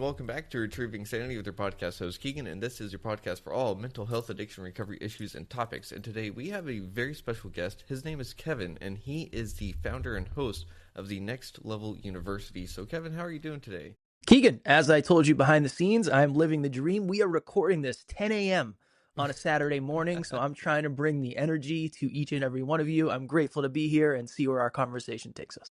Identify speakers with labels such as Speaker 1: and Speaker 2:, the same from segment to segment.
Speaker 1: welcome back to Retrieving Sanity with your podcast host, Keegan, and this is your podcast for all mental health, addiction, recovery issues, and topics. And today we have a very special guest. His name is Kevin, and he is the founder and host of the Next Level University. So, Kevin, how are you doing today?
Speaker 2: Keegan, as I told you behind the scenes, I'm living the dream. We are recording this 10 a.m. on a Saturday morning, so I'm trying to bring the energy to each and every one of you. I'm grateful to be here and see where our conversation takes us.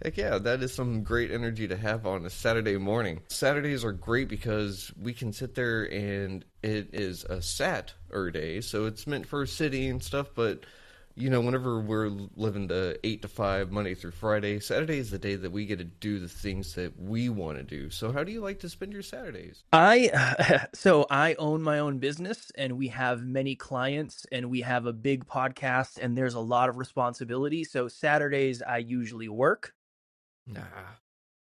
Speaker 1: Heck yeah, that is some great energy to have on a Saturday morning. Saturdays are great because we can sit there and it is a Saturday, so it's meant for sitting and stuff, but you know, whenever we're living the 8 to 5, Monday through Friday, Saturday is the day that we get to do the things that we want to do. So how do you like to spend your Saturdays?
Speaker 2: So I own my own business and we have many clients and we have a big podcast and there's a lot of responsibility. So Saturdays I usually work.
Speaker 1: Nah.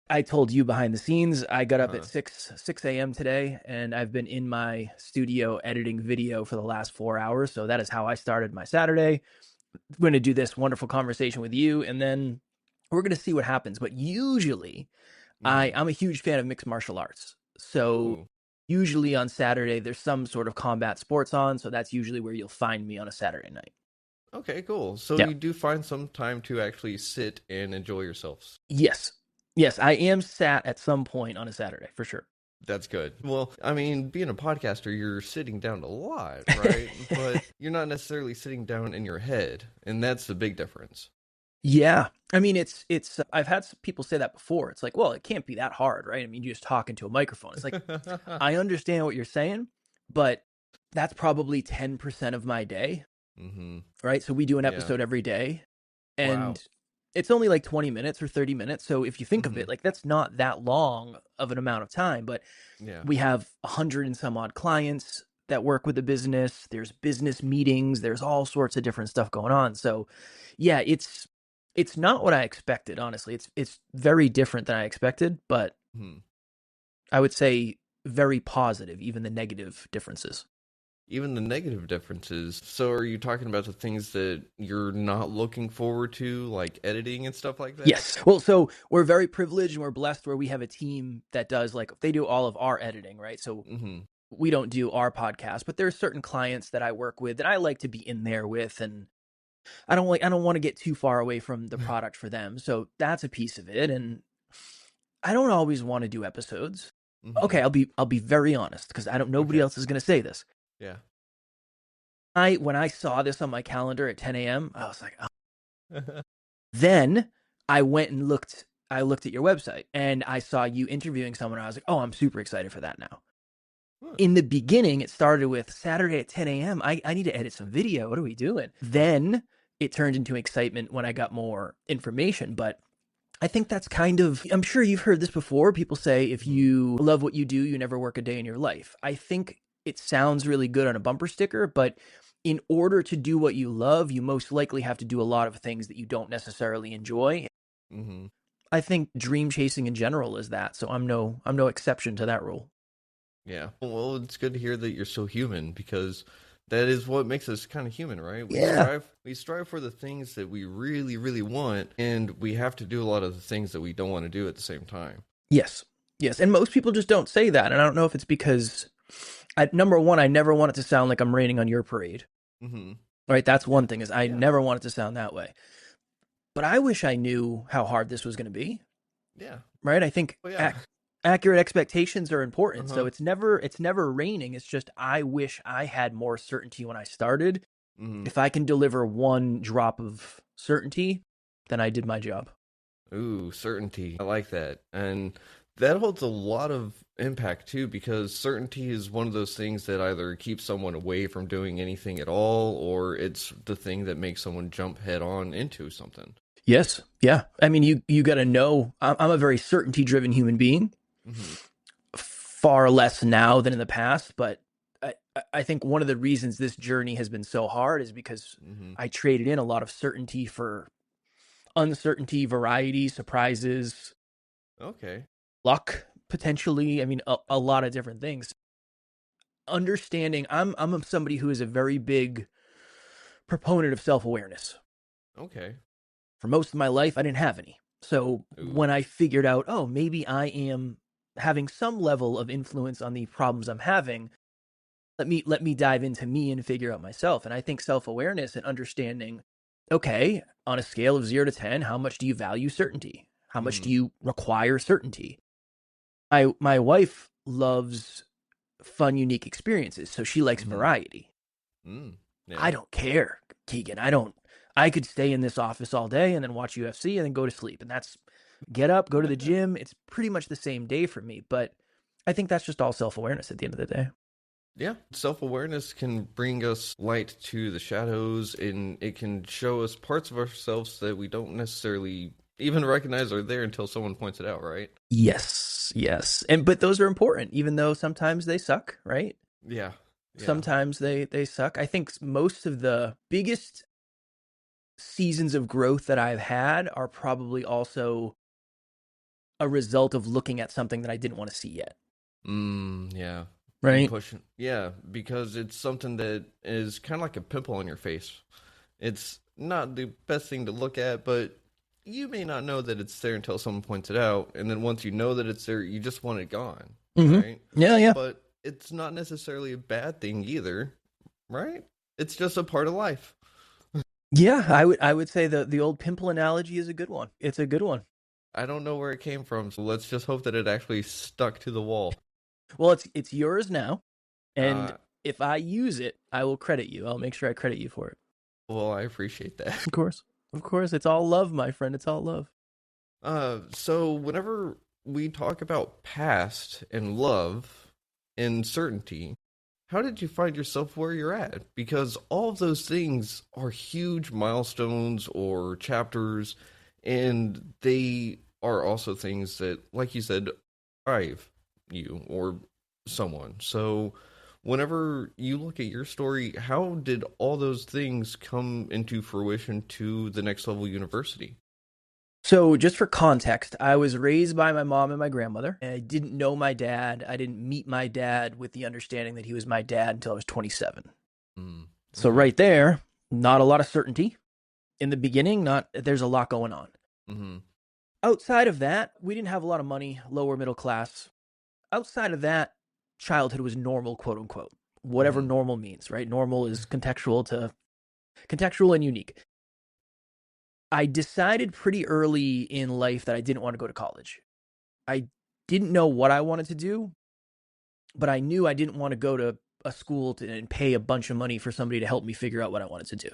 Speaker 2: I told you behind the scenes, I got up at 6 a.m. today, and I've been in my studio editing video for the last 4 hours. So that is how I started my Saturday. I'm going to do this wonderful conversation with you, and then we're going to see what happens. But usually, I'm a huge fan of mixed martial arts. So usually on Saturday, there's some sort of combat sports on. So that's usually where you'll find me on a Saturday night.
Speaker 1: Okay, cool. So you do find some time to actually sit and enjoy yourselves.
Speaker 2: Yes, I am sat at some point on a Saturday, for sure.
Speaker 1: That's good. Well, I mean, being a podcaster, you're sitting down a lot, right? But you're not necessarily sitting down in your head, and that's the big difference.
Speaker 2: Yeah. I mean, it's I've had people say that before. It's like, well, it can't be that hard, right? I mean, you just talk into a microphone. It's like, I understand what you're saying, but that's probably 10% of my day. Right? So we do an episode every day, and it's only like 20 minutes or 30 minutes. So if you think of it, like that's not that long of an amount of time, but we have 100 and some odd clients that work with the business. There's business meetings. There's all sorts of different stuff going on. So yeah, it's not what I expected, honestly. It's very different than I expected, but I would say very positive, even the negative differences.
Speaker 1: Even the negative differences. So are you talking about the things that you're not looking forward to, like editing and stuff like that?
Speaker 2: Yes. Well, so we're very privileged and we're blessed where we have a team that does, like, they do all of our editing, right? So we don't do our podcast, but there's certain clients that I work with that I like to be in there with, and I don't want to get too far away from the product for them. So that's a piece of it. And I don't always want to do episodes. Okay, I'll be very honest, because nobody else is going to say this.
Speaker 1: Yeah.
Speaker 2: When I saw this on my calendar at 10 a.m., I was like, oh. Then I went and looked at your website and I saw you interviewing someone. I was like, oh, I'm super excited for that now. In the beginning, it started with Saturday at 10 a.m. I need to edit some video. What are we doing? Then it turned into excitement when I got more information. But I think that's I'm sure you've heard this before. People say, if you love what you do, you never work a day in your life. I think it sounds really good on a bumper sticker, but in order to do what you love, you most likely have to do a lot of things that you don't necessarily enjoy. I think dream chasing in general is that. So I'm no exception to that rule.
Speaker 1: Yeah. Well, it's good to hear that you're so human, because that is what makes us kind of human, right? We strive for the things that we really, really want, and we have to do a lot of the things that we don't want to do at the same time.
Speaker 2: Yes. And most people just don't say that. And I don't know if it's because, number one, I never want it to sound like I'm raining on your parade. Right? That's one thing, is I never want it to sound that way. But I wish I knew how hard this was going to be.
Speaker 1: Yeah.
Speaker 2: Right? I think accurate expectations are important. So it's never raining. It's just, I wish I had more certainty when I started. If I can deliver one drop of certainty, then I did my job.
Speaker 1: Ooh, certainty. I like that. And that holds a lot of impact too, because certainty is one of those things that either keeps someone away from doing anything at all, or it's the thing that makes someone jump head on into something.
Speaker 2: Yes. Yeah. I mean, you got to know, I'm a very certainty driven human being, far less now than in the past. But I think one of the reasons this journey has been so hard is because I traded in a lot of certainty for uncertainty, variety, surprises.
Speaker 1: Okay.
Speaker 2: Luck, potentially. I mean, a lot of different things. Understanding, I'm somebody who is a very big proponent of self-awareness.
Speaker 1: Okay.
Speaker 2: For most of my life, I didn't have any. So when I figured out, oh, maybe I am having some level of influence on the problems I'm having, let me dive into me and figure out myself. And I think self-awareness and understanding, okay, on a scale of 0 to 10, how much do you value certainty? How much do you require certainty? My wife loves fun, unique experiences, so she likes variety.
Speaker 1: Yeah.
Speaker 2: I don't care, Keegan. I could stay in this office all day and then watch UFC and then go to sleep. And that's get up, go to the gym. It's pretty much the same day for me. But I think that's just all self-awareness at the end of the day.
Speaker 1: Yeah, self-awareness can bring us light to the shadows, and it can show us parts of ourselves that we don't necessarily even recognize are there until someone points it out, right?
Speaker 2: Yes. But those are important, even though sometimes they suck, right?
Speaker 1: Yeah.
Speaker 2: Sometimes they suck. I think most of the biggest seasons of growth that I've had are probably also a result of looking at something that I didn't want to see yet.
Speaker 1: Yeah.
Speaker 2: Right?
Speaker 1: Pushing. Yeah, because it's something that is kind of like a pimple on your face. It's not the best thing to look at, but you may not know that it's there until someone points it out, and then once you know that it's there, you just want it gone, right?
Speaker 2: Yeah.
Speaker 1: But it's not necessarily a bad thing either, right? It's just a part of life.
Speaker 2: Yeah, I would say the old pimple analogy is a good one. It's a good one.
Speaker 1: I don't know where it came from, so let's just hope that it actually stuck to the wall.
Speaker 2: Well, it's yours now, and if I use it, I will credit you. I'll make sure I credit you for it.
Speaker 1: Well, I appreciate that.
Speaker 2: Of course, it's all love, my friend. It's all love.
Speaker 1: So whenever we talk about past and love and certainty, how did you find yourself where you're at? Because all of those things are huge milestones or chapters, and they are also things that, like you said, drive you or someone. So whenever you look at your story, how did all those things come into fruition to the next level university?
Speaker 2: So, just for context, I was raised by my mom and my grandmother. And I didn't know my dad. I didn't meet my dad with the understanding that he was my dad until I was 27. So, right there, not a lot of certainty. In the beginning, there's a lot going on. Outside of that, we didn't have a lot of money, lower middle class. Outside of that, childhood was normal, quote unquote. Whatever normal means, right? Normal is contextual and unique. I decided pretty early in life that I didn't want to go to college. I didn't know what I wanted to do, but I knew I didn't want to go to a school and pay a bunch of money for somebody to help me figure out what I wanted to do.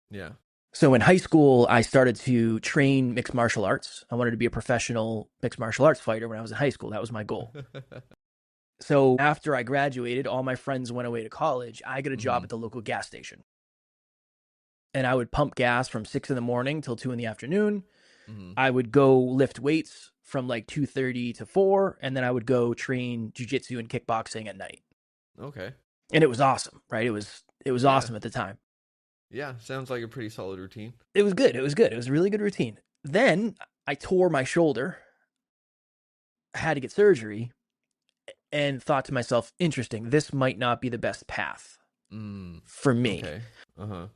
Speaker 1: Yeah.
Speaker 2: So in high school, I started to train mixed martial arts. I wanted to be a professional mixed martial arts fighter when I was in high school. That was my goal. So after I graduated, all my friends went away to college. I got a job at the local gas station. And I would pump gas from 6 in the morning till 2 in the afternoon. I would go lift weights from like 2:30 to 4, and then I would go train jiu-jitsu and kickboxing at night.
Speaker 1: Okay.
Speaker 2: And it was awesome, right? It was awesome at the time.
Speaker 1: Yeah, sounds like a pretty solid routine.
Speaker 2: It was good. It was a really good routine. Then I tore my shoulder, had to get surgery, and thought to myself, interesting, this might not be the best path for me.
Speaker 1: Okay.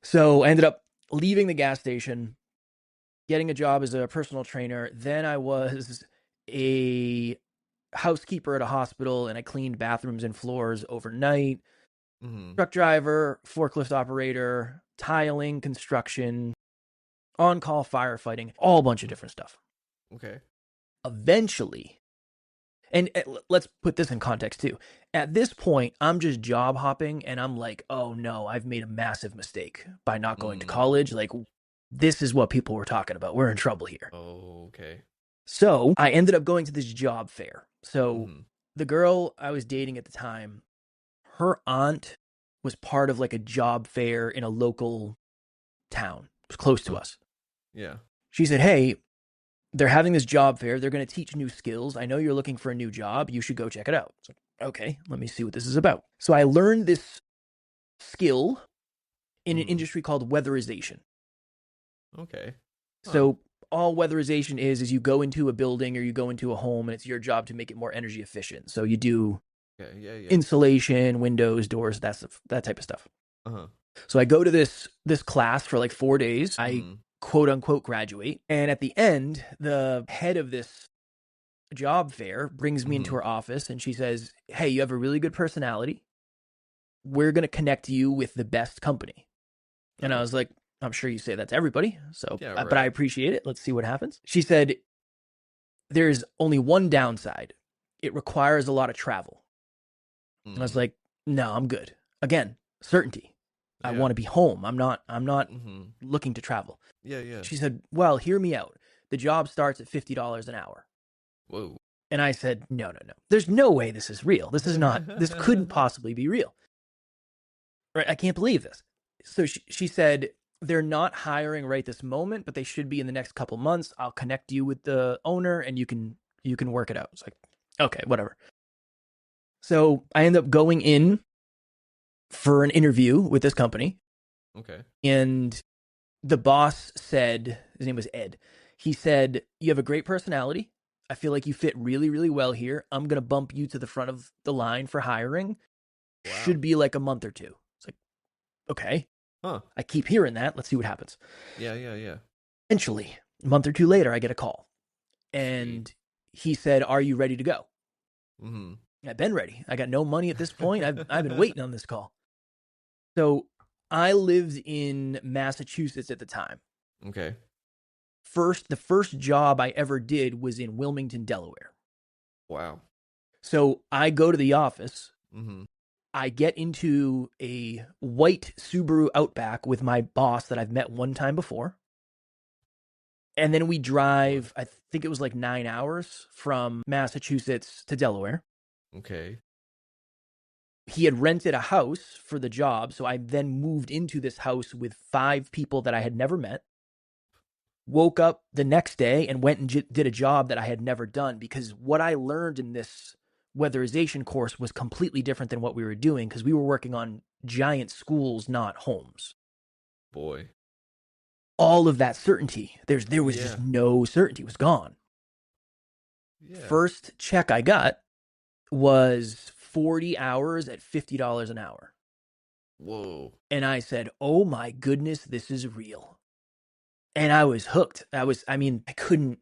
Speaker 2: So I ended up leaving the gas station, getting a job as a personal trainer. Then I was a housekeeper at a hospital, and I cleaned bathrooms and floors overnight. Truck driver, forklift operator, tiling, construction, on-call firefighting, all a bunch of different stuff.
Speaker 1: Okay.
Speaker 2: Eventually, and let's put this in context too. At this point, I'm just job hopping, and I'm like, oh no, I've made a massive mistake by not going to college. Like, this is what people were talking about. We're in trouble here.
Speaker 1: Oh, okay.
Speaker 2: So I ended up going to this job fair. So the girl I was dating at the time, her aunt was part of like a job fair in a local town. It was close to us.
Speaker 1: Yeah.
Speaker 2: She said, hey, they're having this job fair. They're going to teach new skills. I know you're looking for a new job. You should go check it out. So, okay, let me see what this is about. So I learned this skill in an industry called weatherization.
Speaker 1: Okay.
Speaker 2: So all weatherization is you go into a building or you go into a home, and it's your job to make it more energy efficient. So you do insulation, windows, doors, that type of stuff. So I go to this class for like 4 days. I quote unquote graduate. And at the end, the head of this job fair, brings me into her office, and she says, hey, you have a really good personality. We're going to connect you with the best company. And I was like, I'm sure you say that to everybody. So,
Speaker 1: Yeah,
Speaker 2: but I
Speaker 1: right.
Speaker 2: appreciate it. Let's see what happens. She said, there's only one downside. It requires a lot of travel. And I was like, no, I'm good. Again, certainty. I want to be home. I'm not looking to travel.
Speaker 1: Yeah, yeah.
Speaker 2: She said, well, hear me out. The job starts at $50 an hour.
Speaker 1: Whoa.
Speaker 2: And I said, no. There's no way this is real. This couldn't possibly be real. Right? I can't believe this. So she said, they're not hiring right this moment, but they should be in the next couple months. I'll connect you with the owner and you can work it out. It's like, okay, whatever. So I ended up going in for an interview with this company.
Speaker 1: Okay.
Speaker 2: And the boss said, his name was Ed. He said, you have a great personality. I feel like you fit really, really well here. I'm going to bump you to the front of the line for hiring. Wow. Should be like a month or two. It's like, okay.
Speaker 1: Huh.
Speaker 2: I keep hearing that. Let's see what happens.
Speaker 1: Yeah.
Speaker 2: Eventually, a month or two later, I get a call. And he said, are you ready to go? I've been ready. I got no money at this point. I've been waiting on this call. So I lived in Massachusetts at the time.
Speaker 1: Okay.
Speaker 2: The first job I ever did was in Wilmington, Delaware.
Speaker 1: Wow.
Speaker 2: So I go to the office. I get into a white Subaru Outback with my boss that I've met one time before. And then we drive, I think it was like 9 hours from Massachusetts to Delaware.
Speaker 1: Okay.
Speaker 2: He had rented a house for the job, so I then moved into this house with 5 people that I had never met. Woke up the next day and went and did a job that I had never done, because what I learned in this weatherization course was completely different than what we were doing, because we were working on giant schools, not homes.
Speaker 1: Boy.
Speaker 2: All of that certainty, there was just no certainty. It was gone. Yeah. First check I got was 40 hours at $50 an hour.
Speaker 1: Whoa.
Speaker 2: And I said, oh my goodness, this is real. And I was hooked. I couldn't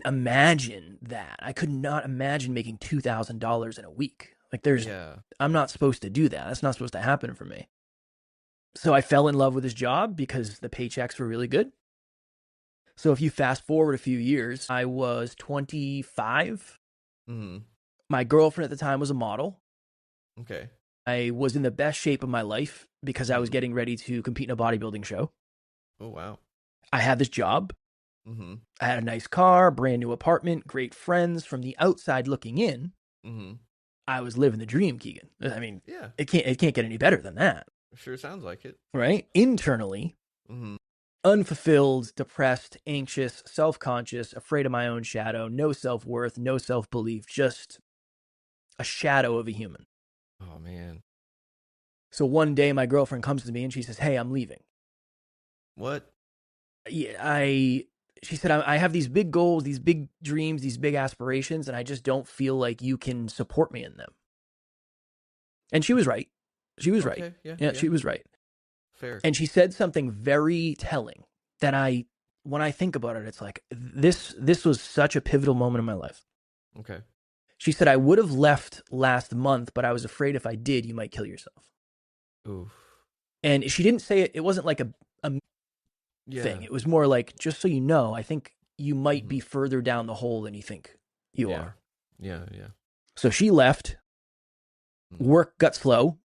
Speaker 2: imagine that. I could not imagine making $2,000 in a week. Like I'm not supposed to do that. That's not supposed to happen for me. So I fell in love with this job because the paychecks were really good. So if you fast forward a few years, I was 25. My girlfriend at the time was a model.
Speaker 1: Okay.
Speaker 2: I was in the best shape of my life because I was getting ready to compete in a bodybuilding show.
Speaker 1: Oh, wow.
Speaker 2: I had this job. I had a nice car, brand new apartment, great friends. From the outside looking in, I was living the dream, Keegan. I mean, it can't get any better than that.
Speaker 1: Sure sounds like it.
Speaker 2: Right? Internally, unfulfilled, depressed, anxious, self-conscious, afraid of my own shadow, no self-worth, no self-belief, just a shadow of a human.
Speaker 1: Oh, man.
Speaker 2: So one day my girlfriend comes to me and she says, hey, I'm leaving.
Speaker 1: What?
Speaker 2: Yeah, she said, I have these big goals, these big dreams, these big aspirations, and I just don't feel like you can support me in them. And she was right. She was right. Yeah, she was right.
Speaker 1: Fair.
Speaker 2: And she said something very telling that when I think about it, it's like, this was such a pivotal moment in my life.
Speaker 1: Okay.
Speaker 2: She said, I would have left last month, but I was afraid if I did, you might kill yourself.
Speaker 1: Oof.
Speaker 2: And she didn't say it. It wasn't like a thing. It was more like, just so you know, I think you might be further down the hole than you think you are.
Speaker 1: Yeah.
Speaker 2: So she left. Work got slow.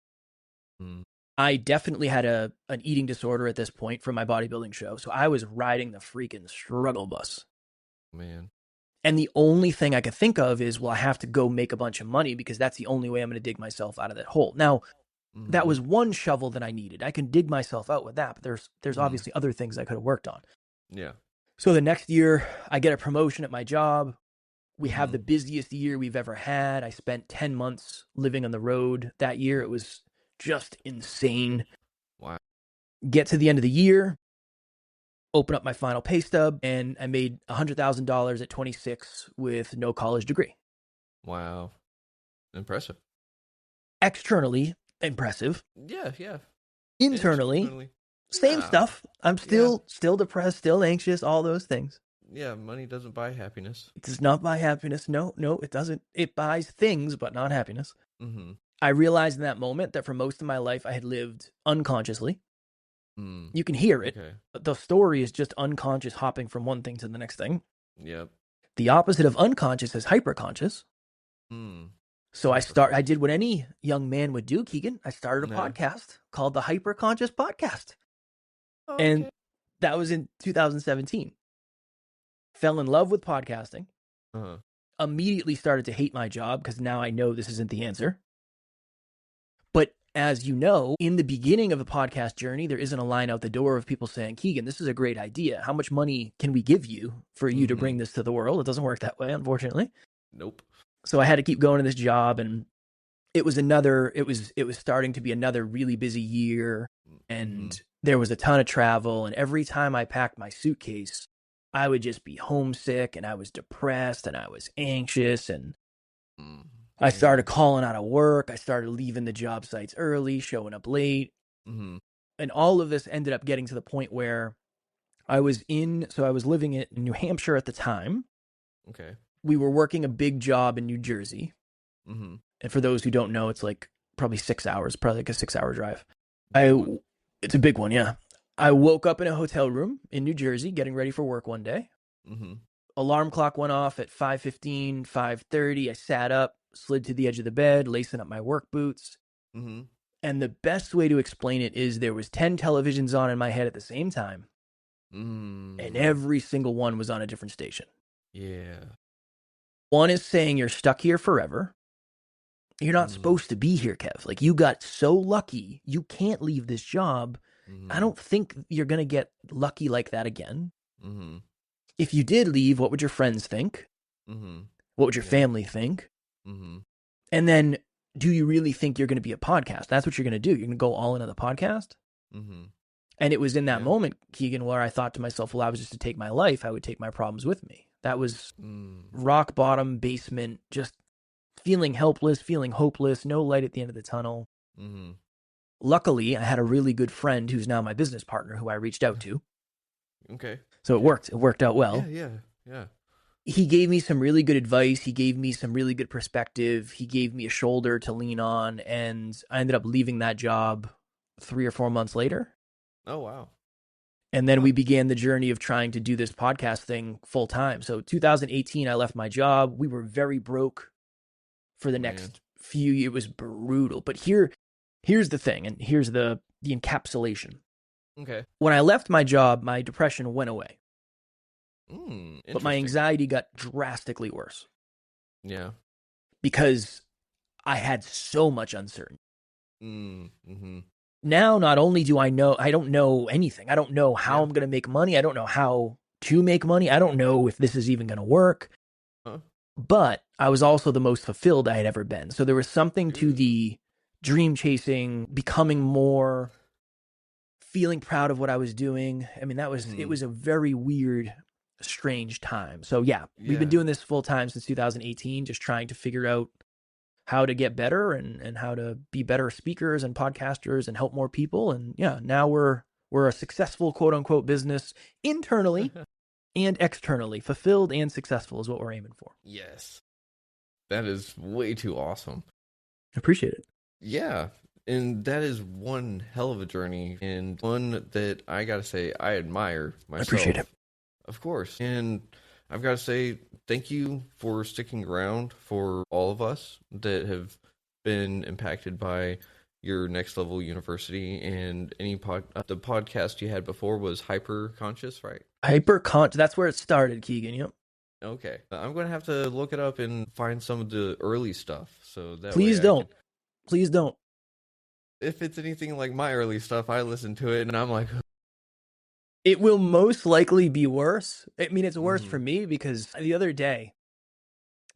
Speaker 2: I definitely had an eating disorder at this point from my bodybuilding show. So I was riding the freaking struggle bus.
Speaker 1: Man.
Speaker 2: And the only thing I could think of is, well, I have to go make a bunch of money because that's the only way I'm going to dig myself out of that hole. Now, that was one shovel that I needed. I can dig myself out with that, but there's obviously other things I could have worked on.
Speaker 1: Yeah.
Speaker 2: So the next year, I get a promotion at my job. We have the busiest year we've ever had. I spent 10 months living on the road that year. It was just insane.
Speaker 1: Wow.
Speaker 2: Get to the end of the year, open up my final pay stub, and I made $100,000 at 26 with no college degree.
Speaker 1: Wow. Impressive.
Speaker 2: Externally, impressive.
Speaker 1: Yeah.
Speaker 2: Internally, same stuff. I'm still depressed, still anxious, all those things.
Speaker 1: Yeah, money doesn't buy happiness.
Speaker 2: It does not buy happiness. No, it doesn't. It buys things, but not happiness.
Speaker 1: Mm-hmm.
Speaker 2: I realized in that moment that for most of my life, I had lived unconsciously.
Speaker 1: Mm.
Speaker 2: You can hear it.
Speaker 1: Okay.
Speaker 2: But the story is just unconscious hopping from one thing to the next thing.
Speaker 1: Yep.
Speaker 2: The opposite of unconscious is hyperconscious.
Speaker 1: Mm.
Speaker 2: So I did what any young man would do, Keegan. I started a
Speaker 1: Yeah.
Speaker 2: podcast called the Hyperconscious Podcast.
Speaker 1: Okay.
Speaker 2: And that was in 2017. Fell in love with podcasting.
Speaker 1: Uh-huh.
Speaker 2: Immediately started to hate my job because now I know this isn't the answer. But as you know, in the beginning of the podcast journey, there isn't a line out the door of people saying, Keegan, this is a great idea. How much money can we give you for you to bring this to the world? It doesn't work that way, unfortunately.
Speaker 1: Nope.
Speaker 2: So I had to keep going to this job, and it was starting to be another really busy year, and there was a ton of travel, and every time I packed my suitcase, I would just be homesick, and I was depressed, and I was anxious, and I started calling out of work. I started leaving the job sites early, showing up late.
Speaker 1: Mm-hmm.
Speaker 2: And all of this ended up getting to the point where I was living in New Hampshire at the time.
Speaker 1: Okay.
Speaker 2: We were working a big job in New Jersey.
Speaker 1: Mm-hmm.
Speaker 2: And for those who don't know, it's like probably 6 hours, probably like a 6-hour drive. It's a big one, yeah. I woke up in a hotel room in New Jersey, getting ready for work one day.
Speaker 1: Mm-hmm.
Speaker 2: Alarm clock went off at 5:15, 5:30. I sat up, slid to the edge of the bed, lacing up my work boots.
Speaker 1: Mm-hmm.
Speaker 2: And the best way to explain it is there was 10 televisions on in my head at the same time. And every single one was on a different station.
Speaker 1: Yeah.
Speaker 2: One is saying you're stuck here forever. You're not supposed to be here, Kev. Like, you got so lucky. You can't leave this job. I don't think you're going to get lucky like that again.
Speaker 1: Mm-hmm.
Speaker 2: If you did leave, what would your friends think?
Speaker 1: Mm-hmm.
Speaker 2: What would your family think?
Speaker 1: Mm-hmm.
Speaker 2: And then, do you really think you're going to be a podcast? That's what you're going to do. You're going to go all in on the podcast?
Speaker 1: Mm-hmm.
Speaker 2: And it was in that moment, Keegan, where I thought to myself, well, I was just to take my life. I would take my problems with me. That was rock bottom, basement, just feeling helpless, feeling hopeless, no light at the end of the tunnel.
Speaker 1: Mm-hmm.
Speaker 2: Luckily, I had a really good friend who's now my business partner who I reached out to.
Speaker 1: Okay.
Speaker 2: So it worked. It worked out well.
Speaker 1: Yeah.
Speaker 2: He gave me some really good advice. He gave me some really good perspective. He gave me a shoulder to lean on. And I ended up leaving that job 3 or 4 months later.
Speaker 1: Oh, wow.
Speaker 2: And then we began the journey of trying to do this podcast thing full time. So 2018, I left my job. We were very broke for the next few years. It was brutal. But here's the thing, and here's the encapsulation.
Speaker 1: Okay.
Speaker 2: When I left my job, my depression went away. But my anxiety got drastically worse.
Speaker 1: Yeah.
Speaker 2: Because I had so much uncertainty.
Speaker 1: Mm-hmm.
Speaker 2: Now, not only do I don't know anything. I don't know how I'm going to make money. I don't know how to make money. I don't know if this is even going to work. But I was also the most fulfilled I had ever been. So there was something to the dream chasing, becoming more, feeling proud of what I was doing. I mean, it was a very weird, strange time. So we've been doing this full time since 2018, just trying to figure out how to get better and how to be better speakers and podcasters and help more people. And now we're a successful quote unquote business internally and externally. Fulfilled and successful is what we're aiming for.
Speaker 1: Yes. That is way too awesome.
Speaker 2: Appreciate it.
Speaker 1: Yeah. And that is one hell of a journey, and one that I gotta say I admire myself.
Speaker 2: I appreciate it.
Speaker 1: Of course. And I've got to say thank you for sticking around for all of us that have been impacted by your Next Level University, and the podcast you had before was Hyper Conscious, right?
Speaker 2: That's where it started, Keegan. Yep.
Speaker 1: Okay. I'm going to have to look it up and find some of the early stuff. So that
Speaker 2: Please don't. Please don't.
Speaker 1: If it's anything like my early stuff, I listen to it and I'm like,
Speaker 2: it will most likely be worse. I mean, it's worse for me because the other day,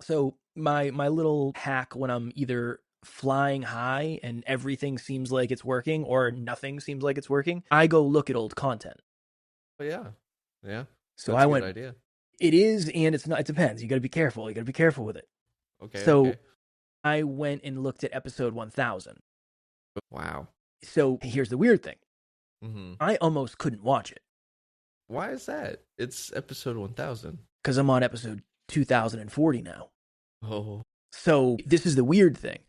Speaker 2: so my little hack when I'm either flying high and everything seems like it's working or nothing seems like it's working, I go look at old content.
Speaker 1: Oh, yeah. Yeah.
Speaker 2: So
Speaker 1: that's
Speaker 2: I
Speaker 1: a
Speaker 2: went,
Speaker 1: good idea.
Speaker 2: It is, and it's not. It depends. You got to be careful. You got to be careful with it.
Speaker 1: Okay.
Speaker 2: So I went and looked at episode 1000.
Speaker 1: Wow.
Speaker 2: So here's the weird thing.
Speaker 1: Mm-hmm.
Speaker 2: I almost couldn't watch it.
Speaker 1: Why is that? It's episode 1000.
Speaker 2: Because I'm on episode 2040 now.
Speaker 1: Oh.
Speaker 2: So this is the weird thing.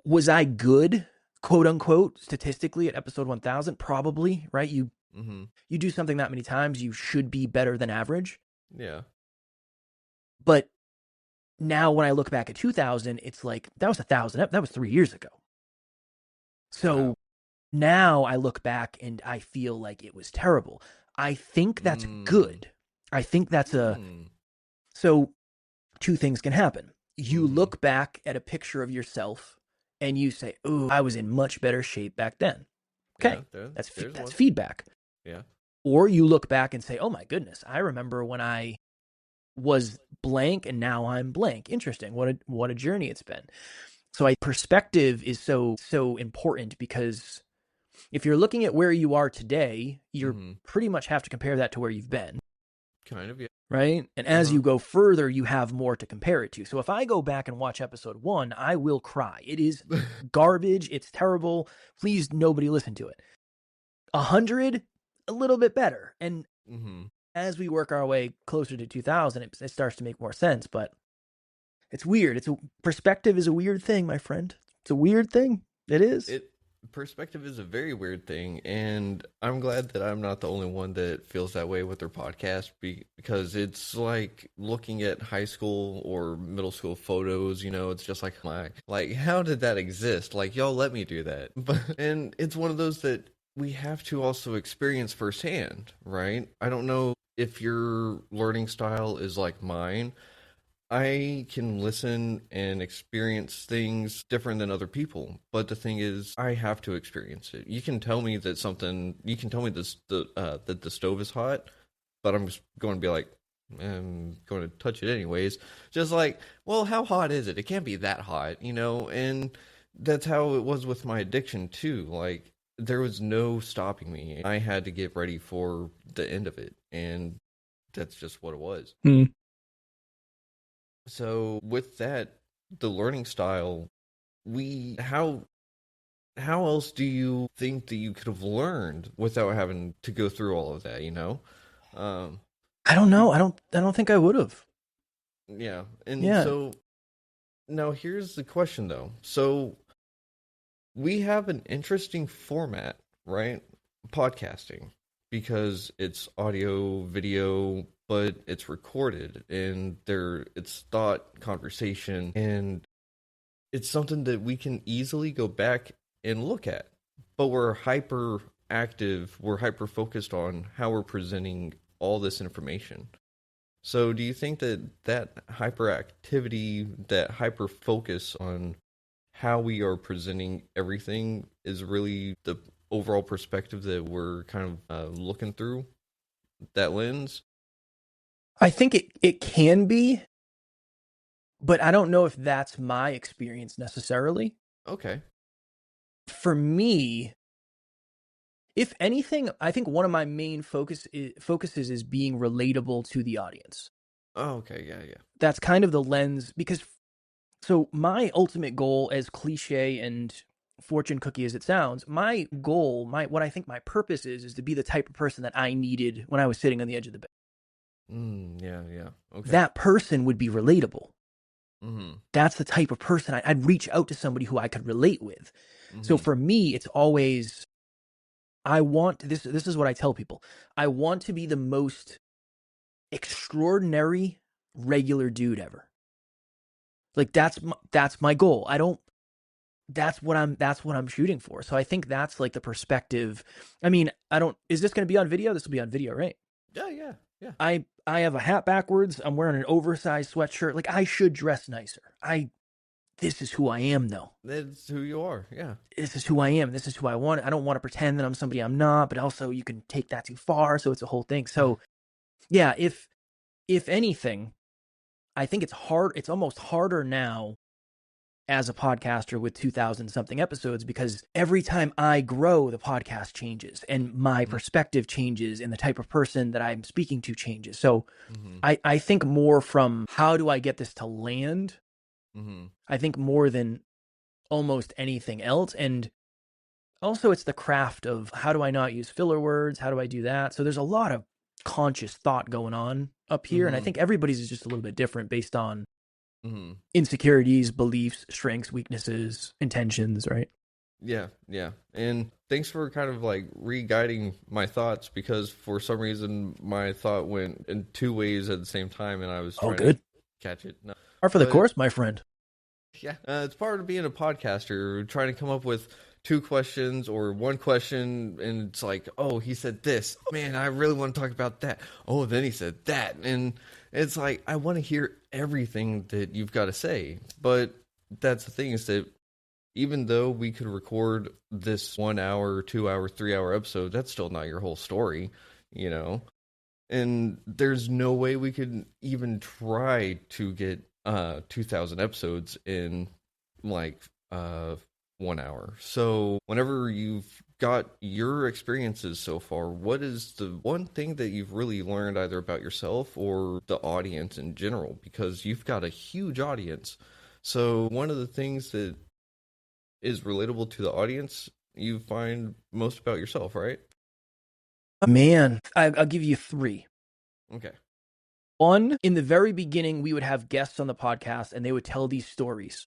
Speaker 2: Was I good, quote unquote, statistically at episode 1000? Probably, right? You do something that many times, you should be better than average.
Speaker 1: Yeah.
Speaker 2: But now when I look back at 2000, it's like, that was 1,000. That was 3 years ago. So now I look back and I feel like it was terrible. I think that's good. I think that's so two things can happen. You look back at a picture of yourself and you say, "Ooh, I was in much better shape back then." Okay, yeah, that's feedback.
Speaker 1: Yeah.
Speaker 2: Or you look back and say, "Oh my goodness, I remember when I was blank and now I'm blank." Interesting. What a journey it's been. So perspective is so important, because if you're looking at where you are today, you pretty much have to compare that to where you've been.
Speaker 1: Kind of, yeah.
Speaker 2: Right? And as you go further, you have more to compare it to. So if I go back and watch episode 1, I will cry. It is garbage. It's terrible. Please, nobody listen to it. 100, a little bit better. And as we work our way closer to 2000, it starts to make more sense. But it's weird. Perspective is a weird thing, my friend. It's a weird thing. It is.
Speaker 1: Perspective is a very weird thing, and I'm glad that I'm not the only one that feels that way with their podcast, because it's like looking at high school or middle school photos. It's just like, how did that exist? Like, y'all let me do that. And it's one of those that we have to also experience firsthand, right? I don't know if your learning style is like mine. I can listen and experience things different than other people, but the thing is, I have to experience it. You can tell me that that the stove is hot, but I'm just going to be like, I'm going to touch it anyways. Just like, well, how hot is it? It can't be that hot, And that's how it was with my addiction too. Like, there was no stopping me. I had to get ready for the end of it, and that's just what it was. So with that, the learning style, how else do you think that you could have learned without having to go through all of that,
Speaker 2: I don't know. I don't think I would have.
Speaker 1: Yeah. So now here's the question though. So we have an interesting format, right? Podcasting, because it's audio, video, but it's recorded, and it's thought, conversation, and it's something that we can easily go back and look at. But we're hyper active, we're hyper focused on how we're presenting all this information. So do you think that hyperactivity, that hyper focus on how we are presenting everything is really the overall perspective that we're kind of looking through that lens?
Speaker 2: I think it can be, but I don't know if that's my experience necessarily.
Speaker 1: Okay.
Speaker 2: For me, if anything, I think one of my main focuses is being relatable to the audience.
Speaker 1: Oh, okay. Yeah.
Speaker 2: That's kind of the lens, because so my ultimate goal, as cliche and fortune cookie as it sounds, my goal, what I think my purpose is to be the type of person that I needed when I was sitting on the edge of the bed.
Speaker 1: Yeah. Okay.
Speaker 2: That person would be relatable. That's the type of person I'd reach out to, somebody who I could relate with. So for me, it's always, I want this is what I tell people. I want to be the most extraordinary regular dude ever. Like, that's my goal. That's what I'm shooting for. So I think that's like the perspective. I mean, is this going to be on video? This will be on video, right?
Speaker 1: Yeah.
Speaker 2: I have a hat backwards. I'm wearing an oversized sweatshirt. Like, I should dress nicer. This is who I am, though.
Speaker 1: That's who you are. Yeah.
Speaker 2: This is who I am. This is who I want. I don't want to pretend that I'm somebody I'm not, but also you can take that too far. So it's a whole thing. So yeah, if anything, I think it's hard. It's almost harder now as a podcaster with 2,000 something episodes, because every time I grow, the podcast changes and my perspective changes and the type of person that I'm speaking to changes. So I think more from, how do I get this to land? I think more than almost anything else. And also it's the craft of, how do I not use filler words? How do I do that? So there's a lot of conscious thought going on up here. And I think everybody's is just a little bit different based on insecurities, beliefs, strengths, weaknesses, intentions, right?
Speaker 1: Yeah, yeah. And thanks for kind of like re-guiding my thoughts, because for some reason my thought went in two ways at the same time and I was trying to catch it. No.
Speaker 2: Par for the course, my friend.
Speaker 1: Yeah, it's part of being a podcaster, trying to come up with two questions or one question, and it's like, oh, he said this. Oh, man, I really want to talk about that. Oh, then he said that. And it's like, I want to hear everything that you've got to say. But that's the thing, is that even though we could record this 1 hour, 2 hour, 3 hour episode, that's still not your whole story, you know? And there's no way we could even try to get 2,000 episodes in like 1 hour. So whenever you've got your experiences so far, what is the one thing that you've really learned either about yourself or the audience in general? Because you've got a huge audience. So one of the things that is relatable to the audience, you find most about yourself, right?
Speaker 2: Man, I'll give you 3.
Speaker 1: Okay.
Speaker 2: 1, in the very beginning, we would have guests on the podcast and they would tell these stories.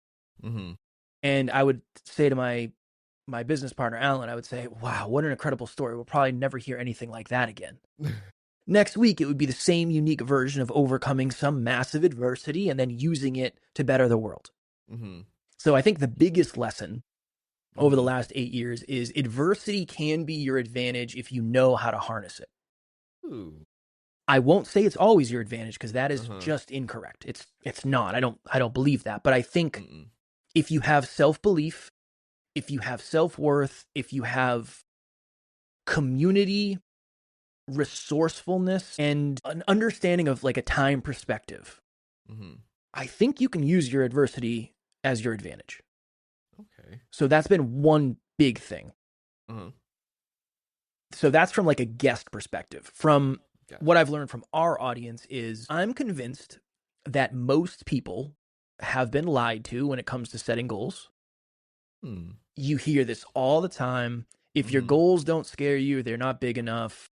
Speaker 2: And I would say to my business partner, Alan, I would say, wow, what an incredible story. We'll probably never hear anything like that again. Next week, it would be the same unique version of overcoming some massive adversity and then using it to better the world. So I think the biggest lesson over the last 8 years is adversity can be your advantage if you know how to harness it.
Speaker 1: Ooh.
Speaker 2: I won't say it's always your advantage, because that is just incorrect. It's not. I don't believe that. But I think if you have self-belief, if you have self-worth, if you have community, resourcefulness, and an understanding of like a time perspective, I think you can use your adversity as your advantage.
Speaker 1: Okay.
Speaker 2: So that's been one big thing. So that's from like a guest perspective. From what I've learned from our audience is I'm convinced that most people have been lied to when it comes to setting goals. You hear this all the time. If your goals don't scare you, they're not big enough.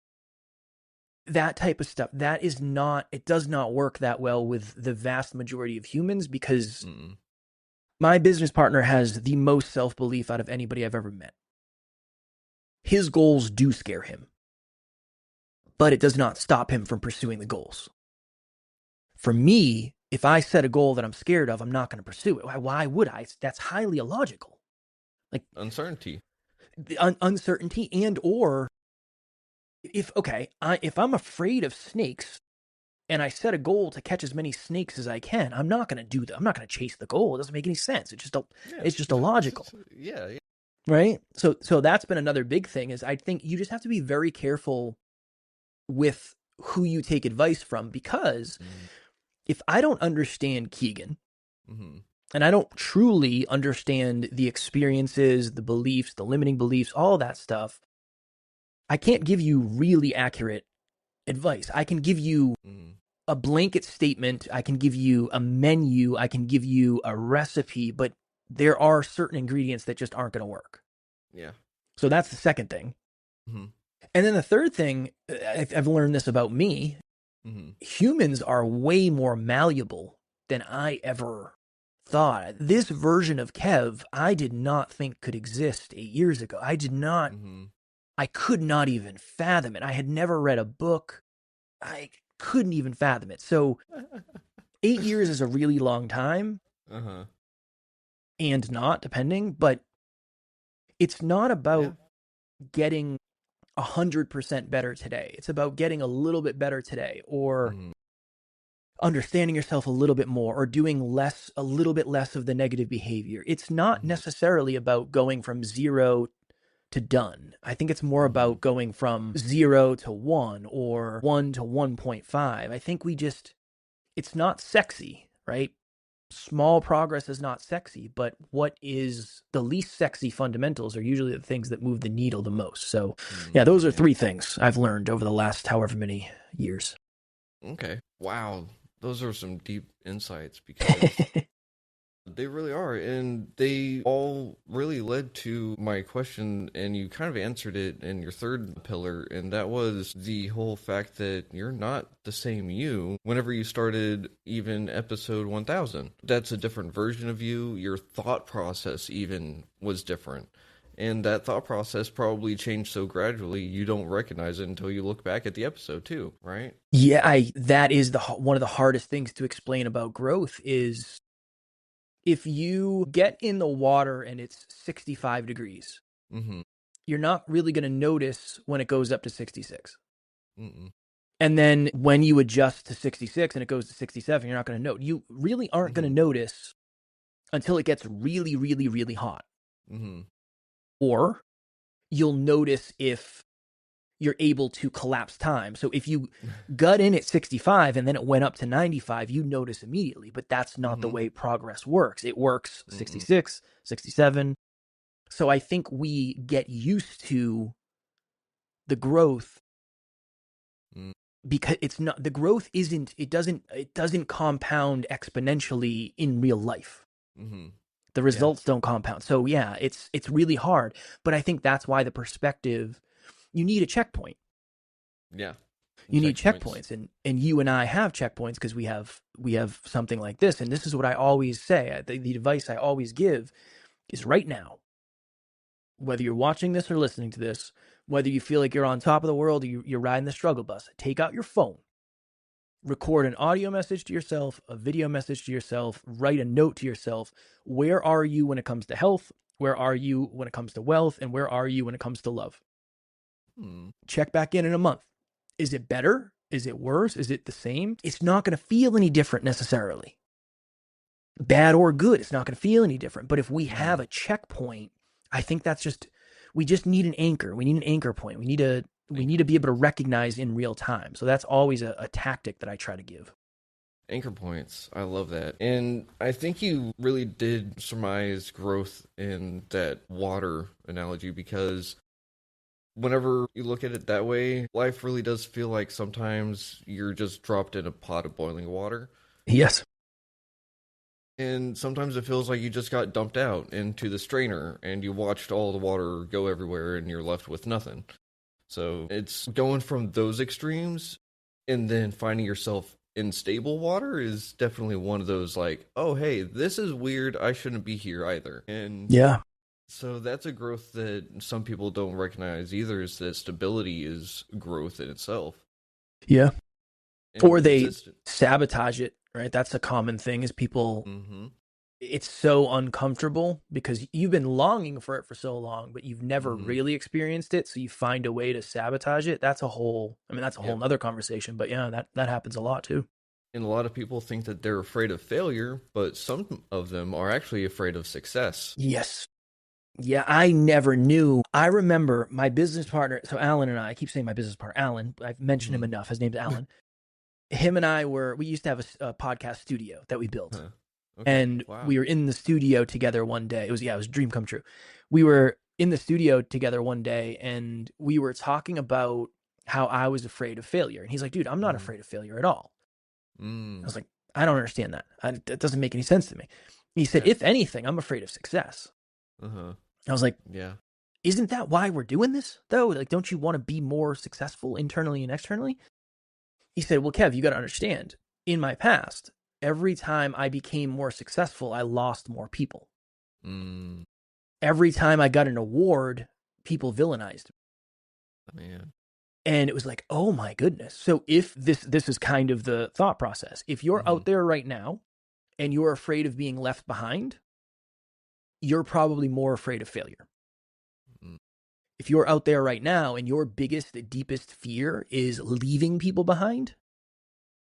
Speaker 2: That type of stuff, it does not work that well with the vast majority of humans, because my business partner has the most self-belief out of anybody I've ever met. His goals do scare him, but it does not stop him from pursuing the goals. For me, if I set a goal that I'm scared of, I'm not going to pursue it. Why would I? That's highly illogical. Like
Speaker 1: uncertainty.
Speaker 2: Uncertainty, and or if I'm afraid of snakes and I set a goal to catch as many snakes as I can, I'm not going to do that. I'm not going to chase the goal. It doesn't make any sense. It's just illogical.
Speaker 1: Yeah.
Speaker 2: Right? So that's been another big thing, is I think you just have to be very careful with who you take advice from, because if I don't understand Keegan, and I don't truly understand the experiences, the beliefs, the limiting beliefs, all that stuff, I can't give you really accurate advice. I can give you a blanket statement. I can give you a menu. I can give you a recipe, but there are certain ingredients that just aren't going to work.
Speaker 1: Yeah.
Speaker 2: So that's the second thing. And then the third thing, I've learned this about me. Humans are way more malleable than I ever thought. This version of Kev, I did not think could exist 8 years ago. I did not. I could not even fathom it. I had never read a book. I couldn't even fathom it. So 8 years is a really long time. And not, depending. But it's not about getting 100% better today. It's about getting a little bit better today, or understanding yourself a little bit more, or doing a little bit less of the negative behavior. It's not necessarily about going from 0 to done. I think it's more about going from 0 to 1, or 1 to 1.5. I think it's not sexy, right? Small progress is not sexy, but what is the least sexy fundamentals are usually the things that move the needle the most. So yeah, those are 3 things I've learned over the last however many years.
Speaker 1: Okay. Wow. Those are some deep insights, because They really are, and they all really led to my question, and you kind of answered it in your third pillar, and that was the whole fact that you're not the same you whenever you started even episode 1000. That's a different version of you. Your thought process even was different. And that thought process probably changed so gradually you don't recognize it until you look back at the episode too, right?
Speaker 2: Yeah, that is one of the hardest things to explain about growth is if you get in the water and it's 65 degrees,
Speaker 1: Mm-hmm.
Speaker 2: you're not really going to notice when it goes up to 66.
Speaker 1: Mm-mm.
Speaker 2: And then when you adjust to 66 and it goes to 67, you're not going to note. You really aren't going to notice until it gets really, really, really hot.
Speaker 1: Mm-hmm.
Speaker 2: Or you'll notice if you're able to collapse time. So if you got in at 65 and then it went up to 95, you notice immediately, but that's not the way progress works. It works 66, 67. So I think we get used to the growth because it's not, the growth isn't, it doesn't compound exponentially in real life.
Speaker 1: Mm-hmm.
Speaker 2: The results don't compound. So yeah, it's really hard, but I think that's why the perspective, you need a checkpoint.
Speaker 1: Yeah.
Speaker 2: You need checkpoints, and you and I have checkpoints because we have something like this. And this is what I always say. The advice I always give is right now, whether you're watching this or listening to this, whether you feel like you're on top of the world or you're riding the struggle bus, take out your phone, record an audio message to yourself, a video message to yourself, write a note to yourself. Where are you when it comes to health? Where are you when it comes to wealth? And where are you when it comes to love? Check back in a month. Is it better? Is it worse? Is it the same? It's not going to feel any different necessarily. Bad or good, it's not going to feel any different. But if we have a checkpoint, I think we just need an anchor. We need an anchor point. We need to be able to recognize in real time. So that's always a tactic that I try to give.
Speaker 1: Anchor points. I love that. And I think you really did surmise growth in that water analogy because whenever you look at it that way, life really does feel like sometimes you're just dropped in a pot of boiling water.
Speaker 2: Yes.
Speaker 1: And sometimes it feels like you just got dumped out into the strainer and you watched all the water go everywhere and you're left with nothing. So it's going from those extremes and then finding yourself in stable water is definitely one of those like, oh, hey, this is weird. I shouldn't be here either. And
Speaker 2: yeah.
Speaker 1: So that's a growth that some people don't recognize either, is that stability is growth in itself.
Speaker 2: Yeah.
Speaker 1: And
Speaker 2: or they sabotage it, right? That's a common thing is people, it's so uncomfortable because you've been longing for it for so long, but you've never really experienced it. So you find a way to sabotage it. That's a whole nother conversation, but yeah, that happens a lot too.
Speaker 1: And a lot of people think that they're afraid of failure, but some of them are actually afraid of success.
Speaker 2: Yes. Yeah, I never knew. I remember my business partner, so Alan and I keep saying my business partner, Alan, I've mentioned him enough. His name's Alan. Him and I we used to have a podcast studio that we built. Okay. And we were in the studio together one day. It was a dream come true. We were in the studio together one day and we were talking about how I was afraid of failure. And he's like, dude, I'm not afraid of failure at all. I was like, I don't understand that. That doesn't make any sense to me. He said, if anything, I'm afraid of success. I was like, yeah, isn't that why we're doing this though? Like, don't you want to be more successful internally and externally? He said, well, Kev, you got to understand, in my past, every time I became more successful, I lost more people. Every time I got an award, people villainized me. Man. And it was like, oh my goodness. So if this is kind of the thought process, if you're out there right now and you're afraid of being left behind, you're probably more afraid of failure. If you're out there right now and your biggest, deepest fear is leaving people behind,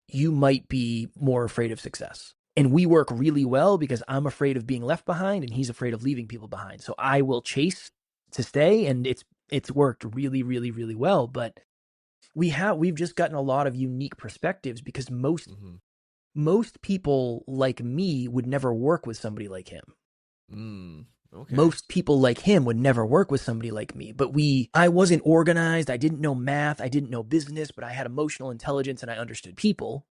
Speaker 2: you might be more afraid of success. And we work really well because I'm afraid of being left behind and he's afraid of leaving people behind. So I will chase to stay, and it's worked really, really, really well. But we've just gotten a lot of unique perspectives because most people like me would never work with somebody like him. Okay. Most people like him would never work with somebody like me, but I wasn't organized. I didn't know math. I didn't know business, but I had emotional intelligence and I understood people.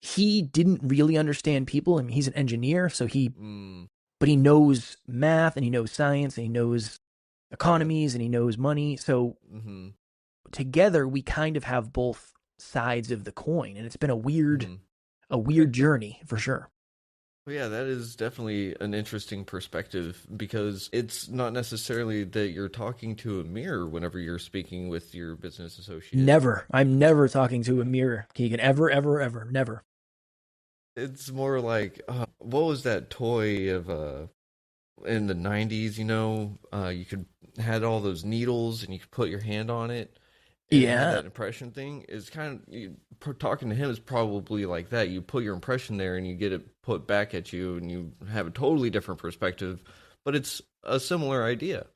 Speaker 2: he didn't really understand people. I mean, he's an engineer, so
Speaker 1: Mm.
Speaker 2: but he knows math and he knows science and he knows economies and he knows money. So
Speaker 1: Mm-hmm.
Speaker 2: together we kind of have both sides of the coin, and it's been a weird journey for sure.
Speaker 1: Well, yeah, that is definitely an interesting perspective because it's not necessarily that you're talking to a mirror whenever you're speaking with your business associate.
Speaker 2: Never. I'm never talking to a mirror, Keegan. Ever, ever, ever. Never.
Speaker 1: It's more like, what was that toy of in the 90s, you could had all those needles and you could put your hand on it and it had
Speaker 2: Yeah.
Speaker 1: that impression thing. It's kind of talking to him is probably like that. You put your impression there and you get it put back at you and you have a totally different perspective, but it's a similar idea,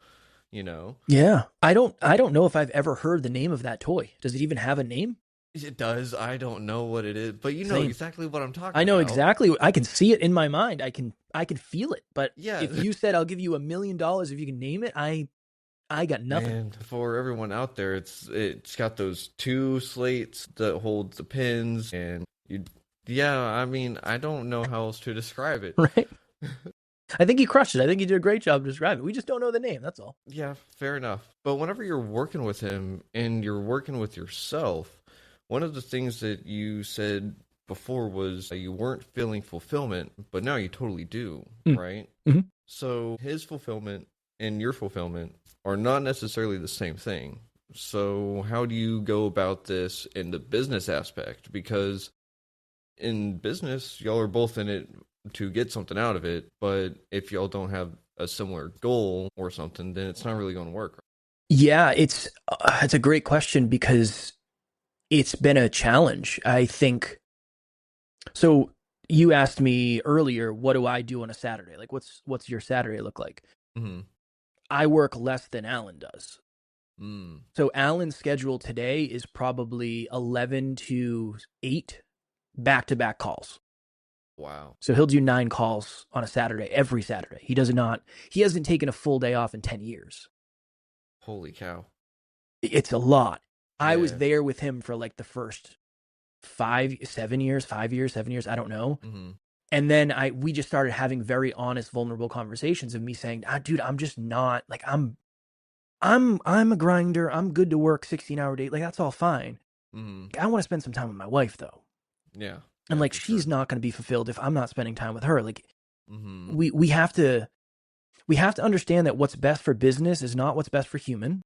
Speaker 1: you know.
Speaker 2: Yeah. I don't know if I've ever heard the name of that toy. Does it even have a name?
Speaker 1: It does. I don't know what it is, but you know
Speaker 2: Same.
Speaker 1: exactly what I'm talking about.
Speaker 2: I know exactly. I can see it in my mind. I can feel it. But
Speaker 1: Yeah.
Speaker 2: if you said I'll give you $1 million if you can name it, I got nothing.
Speaker 1: And for everyone out there, it's got those two slates that hold the pins, and I mean, I don't know how else to describe it.
Speaker 2: Right. I think he crushed it. I think he did a great job describing it. We just don't know the name. That's all.
Speaker 1: Yeah, fair enough. But whenever you're working with him and you're working with yourself, one of the things that you said before was you weren't feeling fulfillment, but now you totally do, right?
Speaker 2: Mm-hmm.
Speaker 1: So his fulfillment and your fulfillment are not necessarily the same thing. So how do you go about this in the business aspect? Because in business, y'all are both in it to get something out of it, but if y'all don't have a similar goal or something, then it's not really going to work.
Speaker 2: Yeah, it's a great question because it's been a challenge. I think. So you asked me earlier, what do I do on a Saturday? Like, what's your Saturday look like?
Speaker 1: Mm-hmm.
Speaker 2: I work less than Alan does.
Speaker 1: Mm.
Speaker 2: So Alan's schedule today is probably 11 to 8 back-to-back calls.
Speaker 1: Wow.
Speaker 2: So he'll do 9 calls on a Saturday, every Saturday. He hasn't taken a full day off in 10 years.
Speaker 1: Holy cow.
Speaker 2: It's a lot. I was
Speaker 1: Yeah.
Speaker 2: there with him for like the first 7 years, I don't know.
Speaker 1: Mm-hmm.
Speaker 2: And then we just started having very honest, vulnerable conversations of me saying, dude, I'm just not like, I'm a grinder. I'm good to work 16-hour day. Like, that's all fine.
Speaker 1: Mm-hmm.
Speaker 2: I want to spend some time with my wife though.
Speaker 1: Yeah.
Speaker 2: And like,
Speaker 1: for
Speaker 2: she's
Speaker 1: sure.
Speaker 2: not going to be fulfilled if I'm not spending time with her. Like,
Speaker 1: Mm-hmm.
Speaker 2: we have to understand that what's best for business is not what's best for human.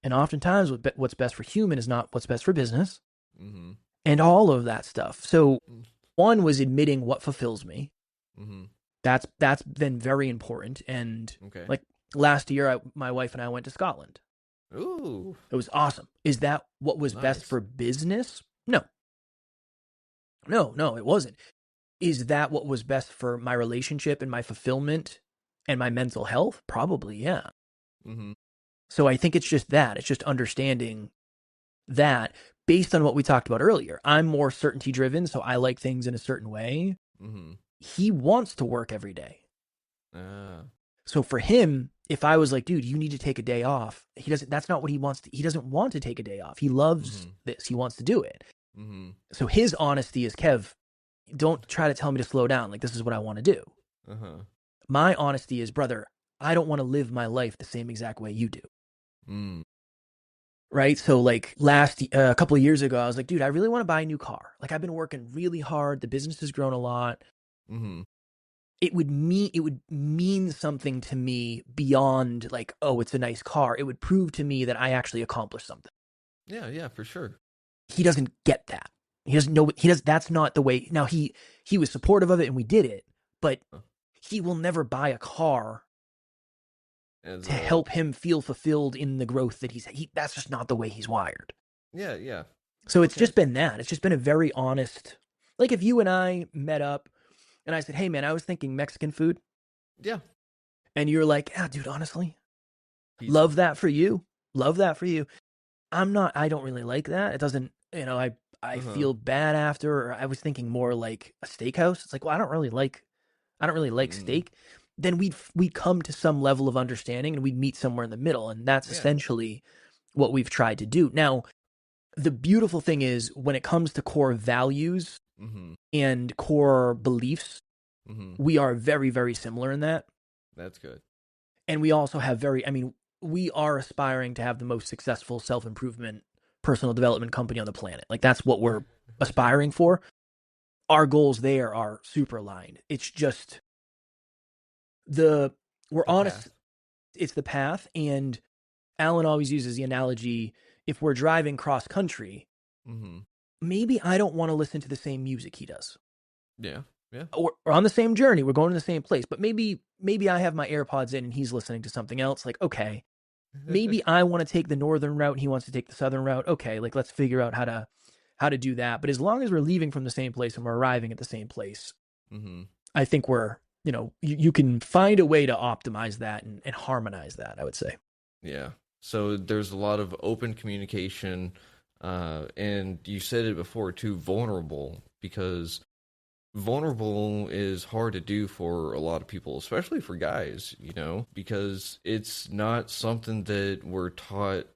Speaker 2: And oftentimes what's best for human is not what's best for business.
Speaker 1: Mm-hmm.
Speaker 2: And all of that stuff. So one was admitting what fulfills me.
Speaker 1: Mm-hmm.
Speaker 2: That's been very important. And
Speaker 1: Okay.
Speaker 2: like last year, my wife and I went to Scotland.
Speaker 1: Ooh.
Speaker 2: It was awesome. Is that what was best
Speaker 1: Nice.
Speaker 2: for business? No, it wasn't. Is that what was best for my relationship and my fulfillment and my mental health? Probably, yeah.
Speaker 1: Mm-hmm.
Speaker 2: So I think it's just that. It's just understanding that based on what we talked about earlier. I'm more certainty driven, so I like things in a certain way.
Speaker 1: Mm-hmm.
Speaker 2: He wants to work every day.
Speaker 1: Ah.
Speaker 2: So for him, if I was like, dude, you need to take a day off, that's not what he wants. He doesn't want to take a day off. He loves this. He wants to do it.
Speaker 1: Mm-hmm.
Speaker 2: So his honesty is, Kev, don't try to tell me to slow down. Like, this is what I want to do.
Speaker 1: Uh-huh.
Speaker 2: My honesty is, brother, I don't want to live my life the same exact way you do.
Speaker 1: Mm.
Speaker 2: Right? So like a couple of years ago, I was like, dude, I really want to buy a new car. Like, I've been working really hard. The business has grown a lot.
Speaker 1: Mm-hmm.
Speaker 2: It would mean something to me beyond like, oh, it's a nice car. It would prove to me that I actually accomplished something.
Speaker 1: Yeah, for sure.
Speaker 2: He doesn't get that. He doesn't know. That's not the way. Now he was supportive of it and we did it, but he will never buy a car to help him feel fulfilled in the growth that that's just not the way he's wired.
Speaker 1: Yeah.
Speaker 2: So it's just been that. It's just been a very honest, like if you and I met up and I said, hey man, I was thinking Mexican food.
Speaker 1: Yeah.
Speaker 2: And you're like, dude, honestly, love that for you. I don't really like that. It doesn't, I feel bad after, or I was thinking more like a steakhouse. It's like, well, I don't really like steak. Then we'd come to some level of understanding and we'd meet somewhere in the middle. And that's essentially what we've tried to do. Now, the beautiful thing is when it comes to core values,
Speaker 1: Mm-hmm.
Speaker 2: and core beliefs.
Speaker 1: Mm-hmm.
Speaker 2: We are very, very similar in that.
Speaker 1: That's good.
Speaker 2: And we also have we are aspiring to have the most successful self-improvement, personal development company on the planet. Like, that's what we're aspiring for. Our goals there are super aligned. It's just we're
Speaker 1: The
Speaker 2: honest.
Speaker 1: path.
Speaker 2: It's the path. And Alan always uses the analogy, if we're driving cross country,
Speaker 1: Mm-hmm.
Speaker 2: maybe I don't want to listen to the same music he does.
Speaker 1: Yeah. Yeah.
Speaker 2: Or on the same journey, we're going to the same place, but maybe I have my AirPods in and he's listening to something else. Like, okay, maybe I want to take the northern route and he wants to take the southern route. Okay, like, let's figure out how to do that. But as long as we're leaving from the same place and we're arriving at the same place,
Speaker 1: Mm-hmm.
Speaker 2: I think we're, you can find a way to optimize that and harmonize that, I would say.
Speaker 1: Yeah. So there's a lot of open communication, and you said it before too, vulnerable, because vulnerable is hard to do for a lot of people, especially for guys, because it's not something that we're taught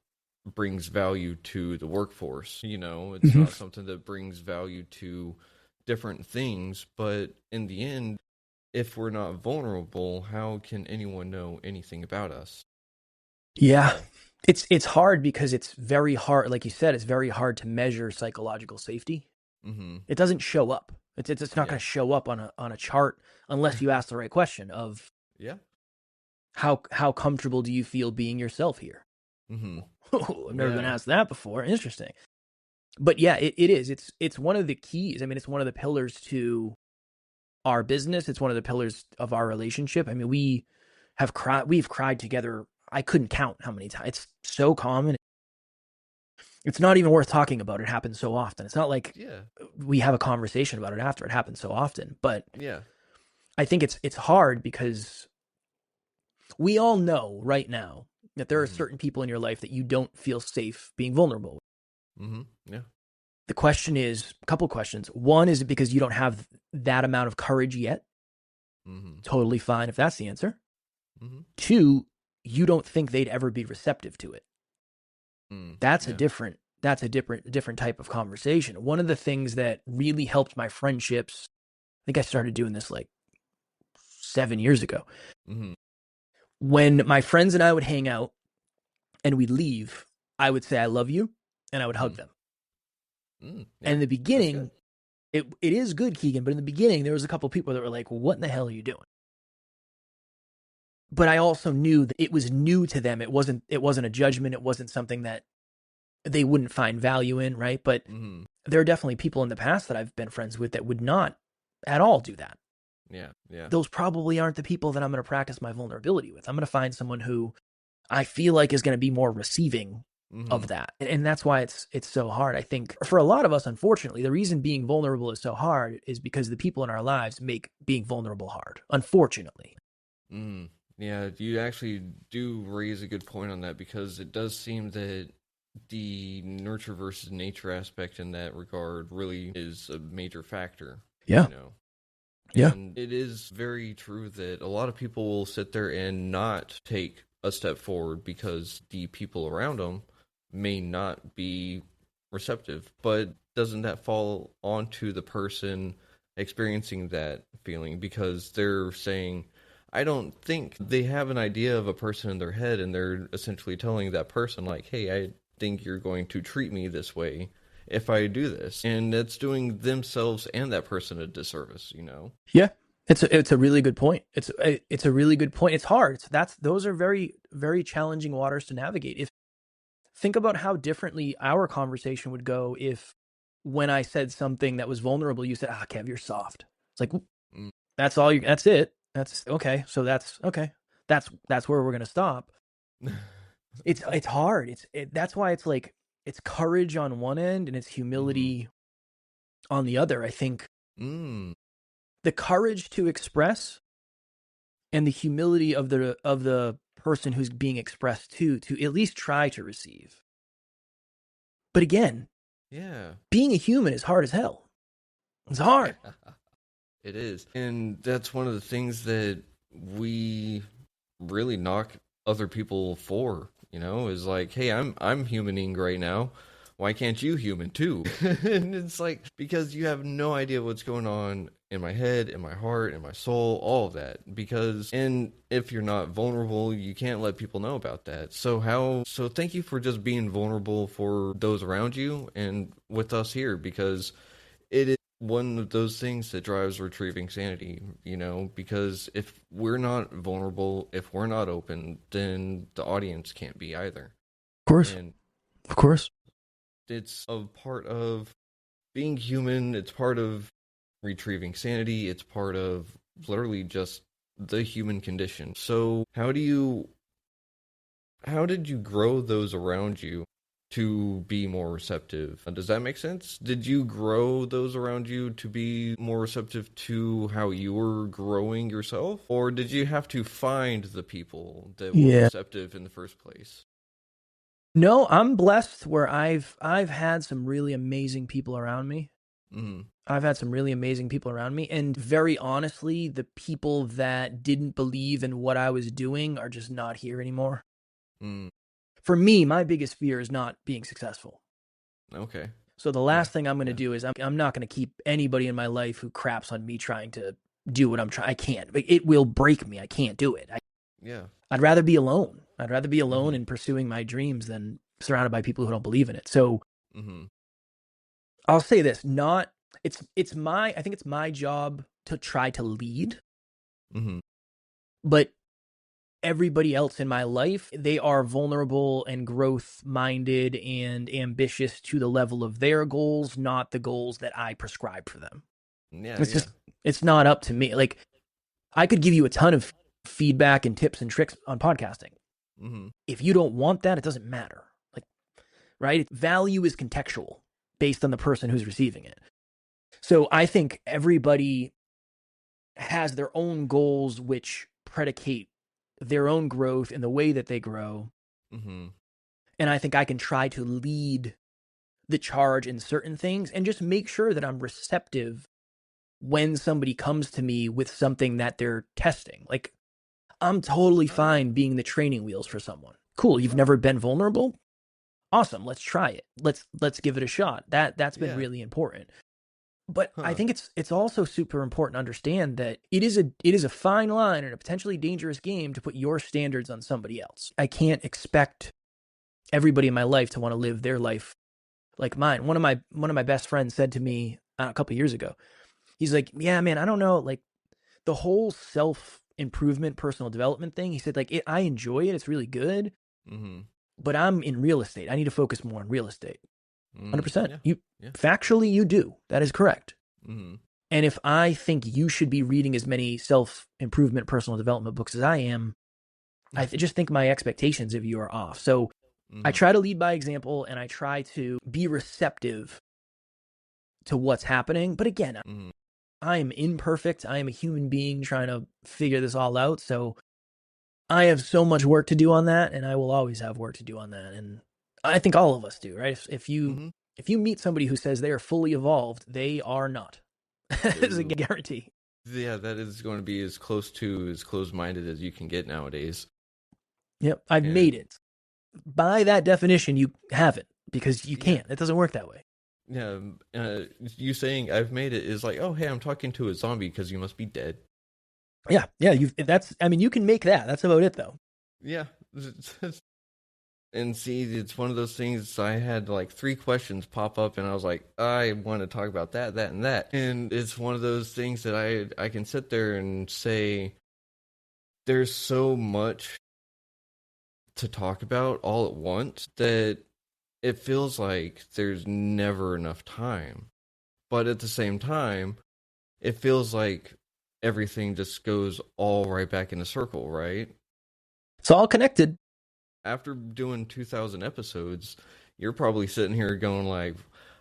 Speaker 1: brings value to the workforce. It's not something that brings value to different things, but in the end, if we're not vulnerable, how can anyone know anything about us?
Speaker 2: Yeah. It's hard because it's very hard, like you said, it's very hard to measure psychological safety.
Speaker 1: Mm-hmm.
Speaker 2: It doesn't show up. It's not going
Speaker 1: Yeah.
Speaker 2: to show up on a chart unless you ask the right question of
Speaker 1: Yeah.
Speaker 2: how comfortable do you feel being yourself here?
Speaker 1: Mm-hmm.
Speaker 2: I've never been
Speaker 1: Yeah.
Speaker 2: asked that before. Interesting. But yeah, it is. It's one of the keys. I mean, it's one of the pillars to our business. It's one of the pillars of our relationship. I mean, we've cried together. I couldn't count how many times. It's so common. It's not even worth talking about. It happens so often. It's not like
Speaker 1: Yeah.
Speaker 2: we have a conversation about it after. It happens so often. But
Speaker 1: Yeah.
Speaker 2: I think it's hard because we all know right now that there are
Speaker 1: Mm-hmm.
Speaker 2: certain people in your life that you don't feel safe being vulnerable.
Speaker 1: Mm-hmm. Yeah.
Speaker 2: The question is a couple questions. One, is it because you don't have that amount of courage yet?
Speaker 1: Mm-hmm.
Speaker 2: Totally fine if that's the answer.
Speaker 1: Mm-hmm.
Speaker 2: Two, you don't think they'd ever be receptive to it. That's a
Speaker 1: Yeah.
Speaker 2: different type of conversation. One of the things that really helped my friendships, I think I started doing this like 7 years ago.
Speaker 1: Mm-hmm.
Speaker 2: When my friends and I would hang out and we'd leave, I would say, I love you, and I would hug them.
Speaker 1: Yeah.
Speaker 2: And in the
Speaker 1: That's
Speaker 2: beginning,
Speaker 1: good.
Speaker 2: it is good, Keegan, but in the beginning, there was a couple of people that were like, what in the hell are you doing? But I also knew that it was new to them. It wasn't a judgment. It wasn't something that they wouldn't find value in, right? But
Speaker 1: Mm-hmm.
Speaker 2: there are definitely people in the past that I've been friends with that would not at all do that.
Speaker 1: Yeah. Yeah.
Speaker 2: Those probably aren't the people that I'm going to practice my vulnerability with. I'm going to find someone who I feel like is going to be more receiving
Speaker 1: Mm-hmm.
Speaker 2: of that. And that's why it's so hard. I think for a lot of us, unfortunately, the reason being vulnerable is so hard is because the people in our lives make being vulnerable hard, unfortunately.
Speaker 1: Mm. Yeah, you actually do raise a good point on that, because it does seem that the nurture versus nature aspect in that regard really is a major factor.
Speaker 2: Yeah. Yeah.
Speaker 1: And it is very true that a lot of people will sit there and not take a step forward because the people around them may not be receptive. But doesn't that fall onto the person experiencing that feeling, because they're saying, I don't think they have an idea of a person in their head, and they're essentially telling that person, like, hey, I think you're going to treat me this way if I do this. And that's doing themselves and that person a disservice,
Speaker 2: Yeah. It's a really good point. It's a really good point. It's hard. Those are very, very challenging waters to navigate. Think about how differently our conversation would go if, when I said something that was vulnerable, you said, Kev, you're soft. It's like,
Speaker 1: Mm.
Speaker 2: that's it. That's okay. So that's okay. That's where we're going to stop. It's hard. That's why it's like, it's courage on one end and it's humility on the other. I think the courage to express and the humility of the person who's being expressed to at least try to receive. But again,
Speaker 1: Yeah.
Speaker 2: being a human is hard as hell. It's hard.
Speaker 1: It is. And that's one of the things that we really knock other people for, is like, hey, I'm humaning right now. why can't you human too? And it's like, because you have no idea what's going on in my head, in my heart, in my soul, all of that. Because, and if you're not vulnerable, you can't let people know about that. So thank you for just being vulnerable for those around you and with us here, because it is one of those things that drives retrieving sanity, because if we're not vulnerable, if we're not open, then the audience can't be either.
Speaker 2: Of course.
Speaker 1: And
Speaker 2: Of course.
Speaker 1: it's a part of being human, it's part of retrieving sanity, it's part of literally just the human condition. So how did you grow those around you to be more receptive? Does that make sense? Did you grow those around you to be more receptive to how you were growing yourself? Or did you have to find the people that were receptive in the first place?
Speaker 2: No, I'm blessed where I've had some really amazing people around me.
Speaker 1: Mm-hmm.
Speaker 2: I've had some really amazing people around me, and very honestly, the people that didn't believe in what I was doing are just not here anymore.
Speaker 1: Mm.
Speaker 2: For me, my biggest fear is not being successful.
Speaker 1: Okay.
Speaker 2: So the last thing I'm going to do is I'm not going to keep anybody in my life who craps on me trying to do what I'm trying. I can't. It will break me. I can't do it. I'd rather be alone. I'd rather be alone in pursuing my dreams than surrounded by people who don't believe in it. So I'll say this, I think it's my job to try to lead. But everybody else in my life, they are vulnerable and growth-minded and ambitious to the level of their goals, not the goals that I prescribe for them. It's not up to me. Like, I could give you a ton of feedback and tips and tricks on podcasting. If you don't want that, it doesn't matter. Like, right? Value is contextual based on the person who's receiving it. So I think everybody has their own goals which predicate their own growth in the way that they grow. And I think I can try to lead the charge in certain things and just make sure that I'm receptive when somebody comes to me with something that they're testing. Like, I'm totally fine being the training wheels for someone. Cool, you've never been vulnerable? Awesome, let's try it. Let's give it a shot. That's been really important. But I think it's also super important to understand that it is a fine line and a potentially dangerous game to put your standards on somebody else. I can't expect everybody in my life to want to live their life like mine. One of my best friends said to me a couple of years ago, he's like, "Yeah, man, I don't know, like the whole self-improvement, personal development thing." He said, like, I enjoy it. It's really good. But I'm in real estate. I need to focus more on real estate. 100%. Factually, you do. That is correct. And if I think you should be reading as many self-improvement, personal development books as I am, I just think my expectations of you are off. So I try to lead by example, and I try to be receptive to what's happening. But again, I am imperfect. I am a human being trying to figure this all out. So I have so much work to do on that, and I will always have work to do on that. And I think all of us do, right? If you meet somebody who says they are fully evolved, they are not. It's a guarantee.
Speaker 1: Yeah, that is going to be as close-minded as you can get nowadays.
Speaker 2: Yep, I've made it. By that definition, you haven't, because you can't. It doesn't work that way.
Speaker 1: Yeah, you saying I've made it is like, oh, hey, I'm talking to a zombie because you must be dead.
Speaker 2: Yeah, you can make that. That's about it, though.
Speaker 1: Yeah. And see, it's one of those things, I had like 3 questions pop up, and I was like, I want to talk about that, that, and that. And it's one of those things that I can sit there and say, there's so much to talk about all at once that it feels like there's never enough time. But at the same time, it feels like everything just goes all right back in a circle, right?
Speaker 2: It's all connected.
Speaker 1: After doing 2,000 episodes, you're probably sitting here going like,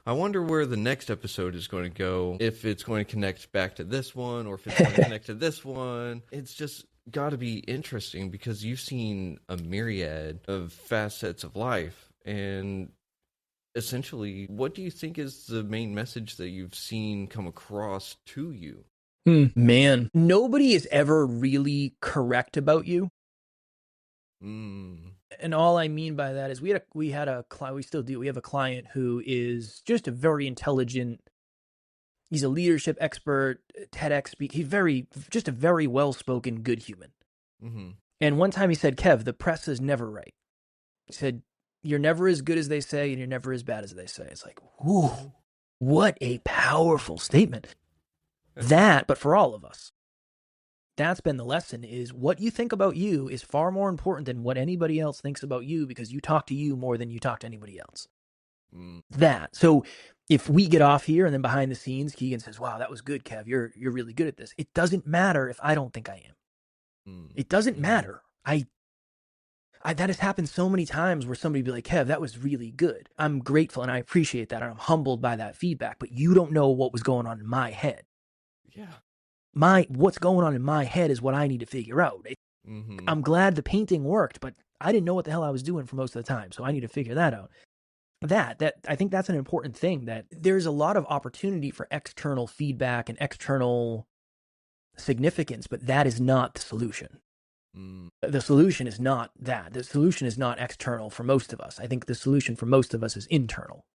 Speaker 1: I wonder where the next episode is going to go, if it's going to connect back to this one, or if it's going to connect to this one. It's just got to be interesting, because you've seen a myriad of facets of life. And essentially, what do you think is the main message that you've seen come across to you?
Speaker 2: Man, nobody is ever really correct about you. And all I mean by that is we had a client, we still do. We have a client who is just a very intelligent. He's a leadership expert, TEDx speaker. He's just a very well-spoken, good human.
Speaker 1: Mm-hmm.
Speaker 2: And one time he said, Kev, the press is never right. He said, you're never as good as they say, and you're never as bad as they say. It's like, whoo, what a powerful statement. That, but for all of us, that's been the lesson, is what you think about you is far more important than what anybody else thinks about you, because you talk to you more than you talk to anybody else. That. So if we get off here and then behind the scenes, Keegan says, wow, that was good, Kev. You're really good at this. It doesn't matter if I don't think I am. It doesn't matter. That has happened so many times where somebody be like, Kev, that was really good. I'm grateful and I appreciate that. And I'm humbled by that feedback, but you don't know what was going on in my head.
Speaker 1: Yeah.
Speaker 2: What's going on in my head is what I need to figure out. I'm glad the painting worked, but I didn't know what the hell I was doing for most of the time. So I need to figure that out. That I think that's an important thing, that there's a lot of opportunity for external feedback and external significance, but that is not the solution. The solution is not that. The solution is not external for most of us. I think the solution for most of us is internal.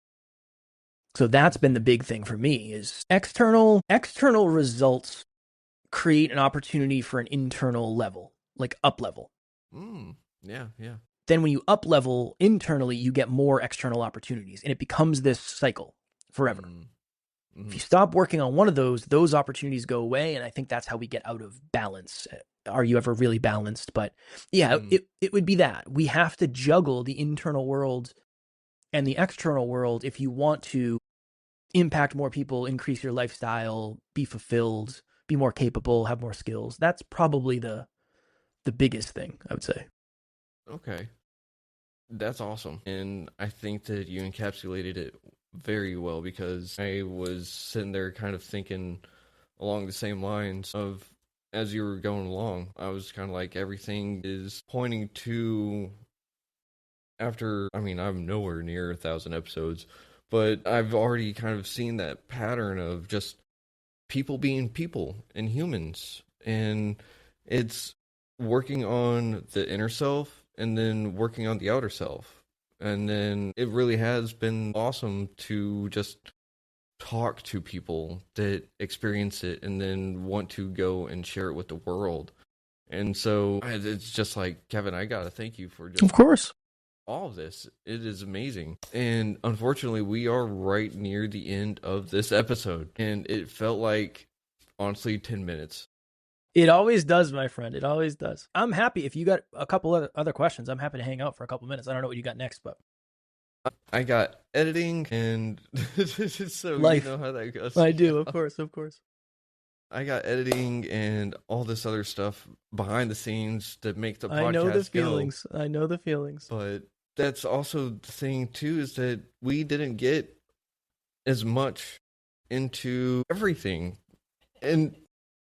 Speaker 2: So that's been the big thing for me, is external results create an opportunity for an internal level, like up level.
Speaker 1: Yeah.
Speaker 2: Then when you up level internally, you get more external opportunities, and it becomes this cycle forever. If you stop working on one of those opportunities go away, and I think that's how we get out of balance. Are you ever really balanced? But yeah, it would be that. We have to juggle the internal world and the external world if you want to impact more people, increase your lifestyle, be fulfilled, be more capable, have more skills. That's probably the biggest thing, I would say.
Speaker 1: Okay. That's awesome. And I think that you encapsulated it very well, because I was sitting there kind of thinking along the same lines of, as you were going along, I was kind of like, everything is pointing to, I'm nowhere near 1,000 episodes, but I've already kind of seen that pattern of just people being people and humans. And it's working on the inner self and then working on the outer self. And then it really has been awesome to just talk to people that experience it and then want to go and share it with the world. And so it's just like, Kevin, I gotta thank you for just,
Speaker 2: of course,
Speaker 1: all of this. It is amazing. And unfortunately, we are right near the end of this episode, and it felt like, honestly, 10 minutes.
Speaker 2: It always does, my friend. It always does. I'm happy. If you got a couple other questions, I'm happy to hang out for a couple minutes. I don't know what you got next, but
Speaker 1: I got editing, and so
Speaker 2: life.
Speaker 1: You know how that goes.
Speaker 2: I do, of course.
Speaker 1: I got editing and all this other stuff behind the scenes that make the podcast
Speaker 2: I know the
Speaker 1: go.
Speaker 2: feelings.
Speaker 1: But that's also the thing too, is that we didn't get as much into everything, and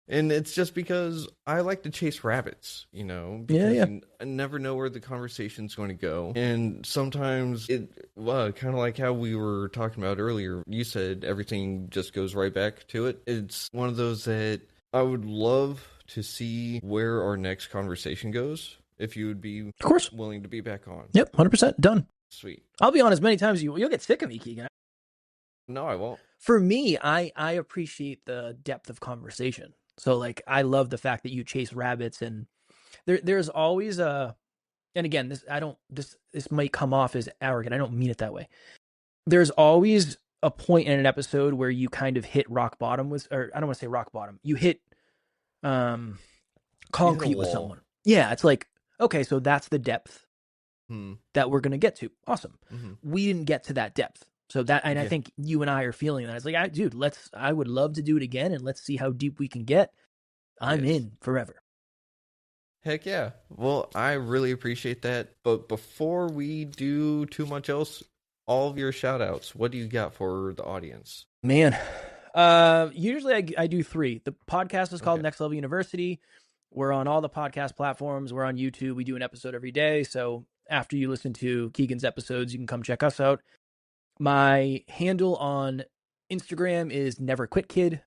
Speaker 1: it's just because I like to chase rabbits, because I never know where the conversation's going to go. And sometimes kind of like how we were talking about earlier, you said everything just goes right back to it. It's one of those that I would love to see where our next conversation goes, if you would be, of course, willing to be back on.
Speaker 2: Yep, 100%. Done.
Speaker 1: Sweet.
Speaker 2: I'll be on as many times as you'll get sick of me, Keegan.
Speaker 1: No, I won't.
Speaker 2: For me, I appreciate the depth of conversation. So, like, I love the fact that you chase rabbits, and there's always and again, this might come off as arrogant. I don't mean it that way. There's always a point in an episode where you kind of hit rock bottom or I don't want to say rock bottom. You hit concrete with someone. Yeah, it's like, okay, so that's the depth that we're going to get to. Awesome. We didn't get to that depth. So I think you and I are feeling that. It's like, dude, I would love to do it again, and let's see how deep we can get. I'm in forever.
Speaker 1: Heck yeah. Well, I really appreciate that. But before we do too much else, all of your shout outs, what do you got for the audience?
Speaker 2: Man, usually I do 3. The podcast is called Next Level University. We're on all the podcast platforms. We're on YouTube. We do an episode every day. So after you listen to Keegan's episodes, you can come check us out. My handle on Instagram is NeverQuitKid.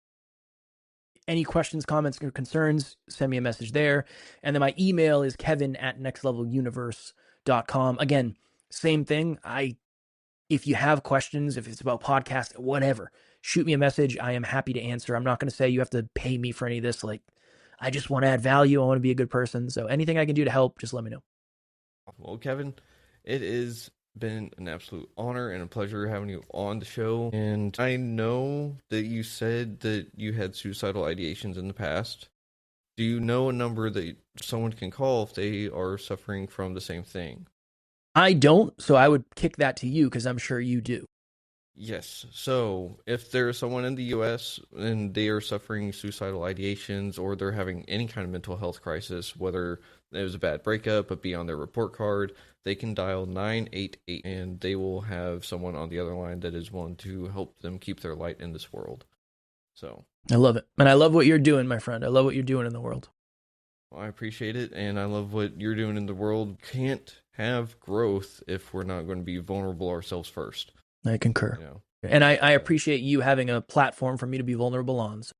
Speaker 2: any questions, comments, or concerns, send me a message there. And then my email is kevin@nextleveluniverse.com. Again, same thing. If you have questions, if it's about podcast, whatever, shoot me a message. I am happy to answer. I'm not going to say you have to pay me for any of this. Like, I just want to add value. I want to be a good person. So anything I can do to help, just let me know.
Speaker 1: Well, Kevin, it has been an absolute honor and a pleasure having you on the show. And I know that you said that you had suicidal ideations in the past. Do you know a number that someone can call if they are suffering from the same thing?
Speaker 2: I don't, so I would kick that to you because I'm sure you do.
Speaker 1: Yes. So if there's someone in the U.S. and they are suffering suicidal ideations or they're having any kind of mental health crisis, whether it was a bad breakup, but be on their report card, they can dial 988 and they will have someone on the other line that is willing to help them keep their light in this world. So
Speaker 2: I love it. And I love what you're doing, my friend. I love what you're doing in the world.
Speaker 1: well, I appreciate it, and I love what you're doing in the world. Can't have growth if we're not going to be vulnerable ourselves first.
Speaker 2: I concur.
Speaker 1: You know?
Speaker 2: And I appreciate you having a platform for me to be vulnerable on. So.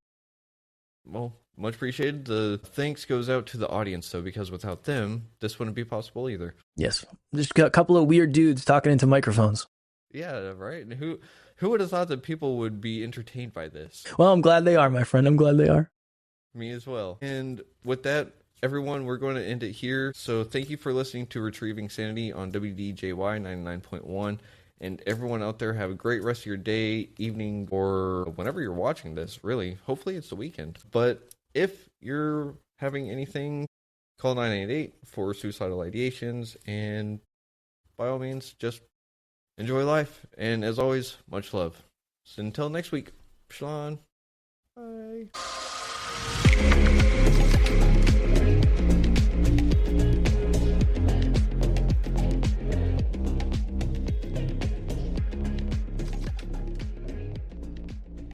Speaker 1: Well, much appreciated. The thanks goes out to the audience, though, because without them, this wouldn't be possible either.
Speaker 2: Yes. Just got a couple of weird dudes talking into microphones.
Speaker 1: Yeah, right? And who would have thought that people would be entertained by this?
Speaker 2: Well, I'm glad they are, my friend. I'm glad they are.
Speaker 1: Me as well. And with that, everyone, we're going to end it here. So thank you for listening to Retrieving Sanity on WDJY 99.1. And everyone out there, have a great rest of your day, evening, or whenever you're watching this, really. Hopefully it's the weekend. But if you're having anything, call 988 for suicidal ideations. And by all means, just enjoy life. And as always, much love. So until next week, Shalon. Bye.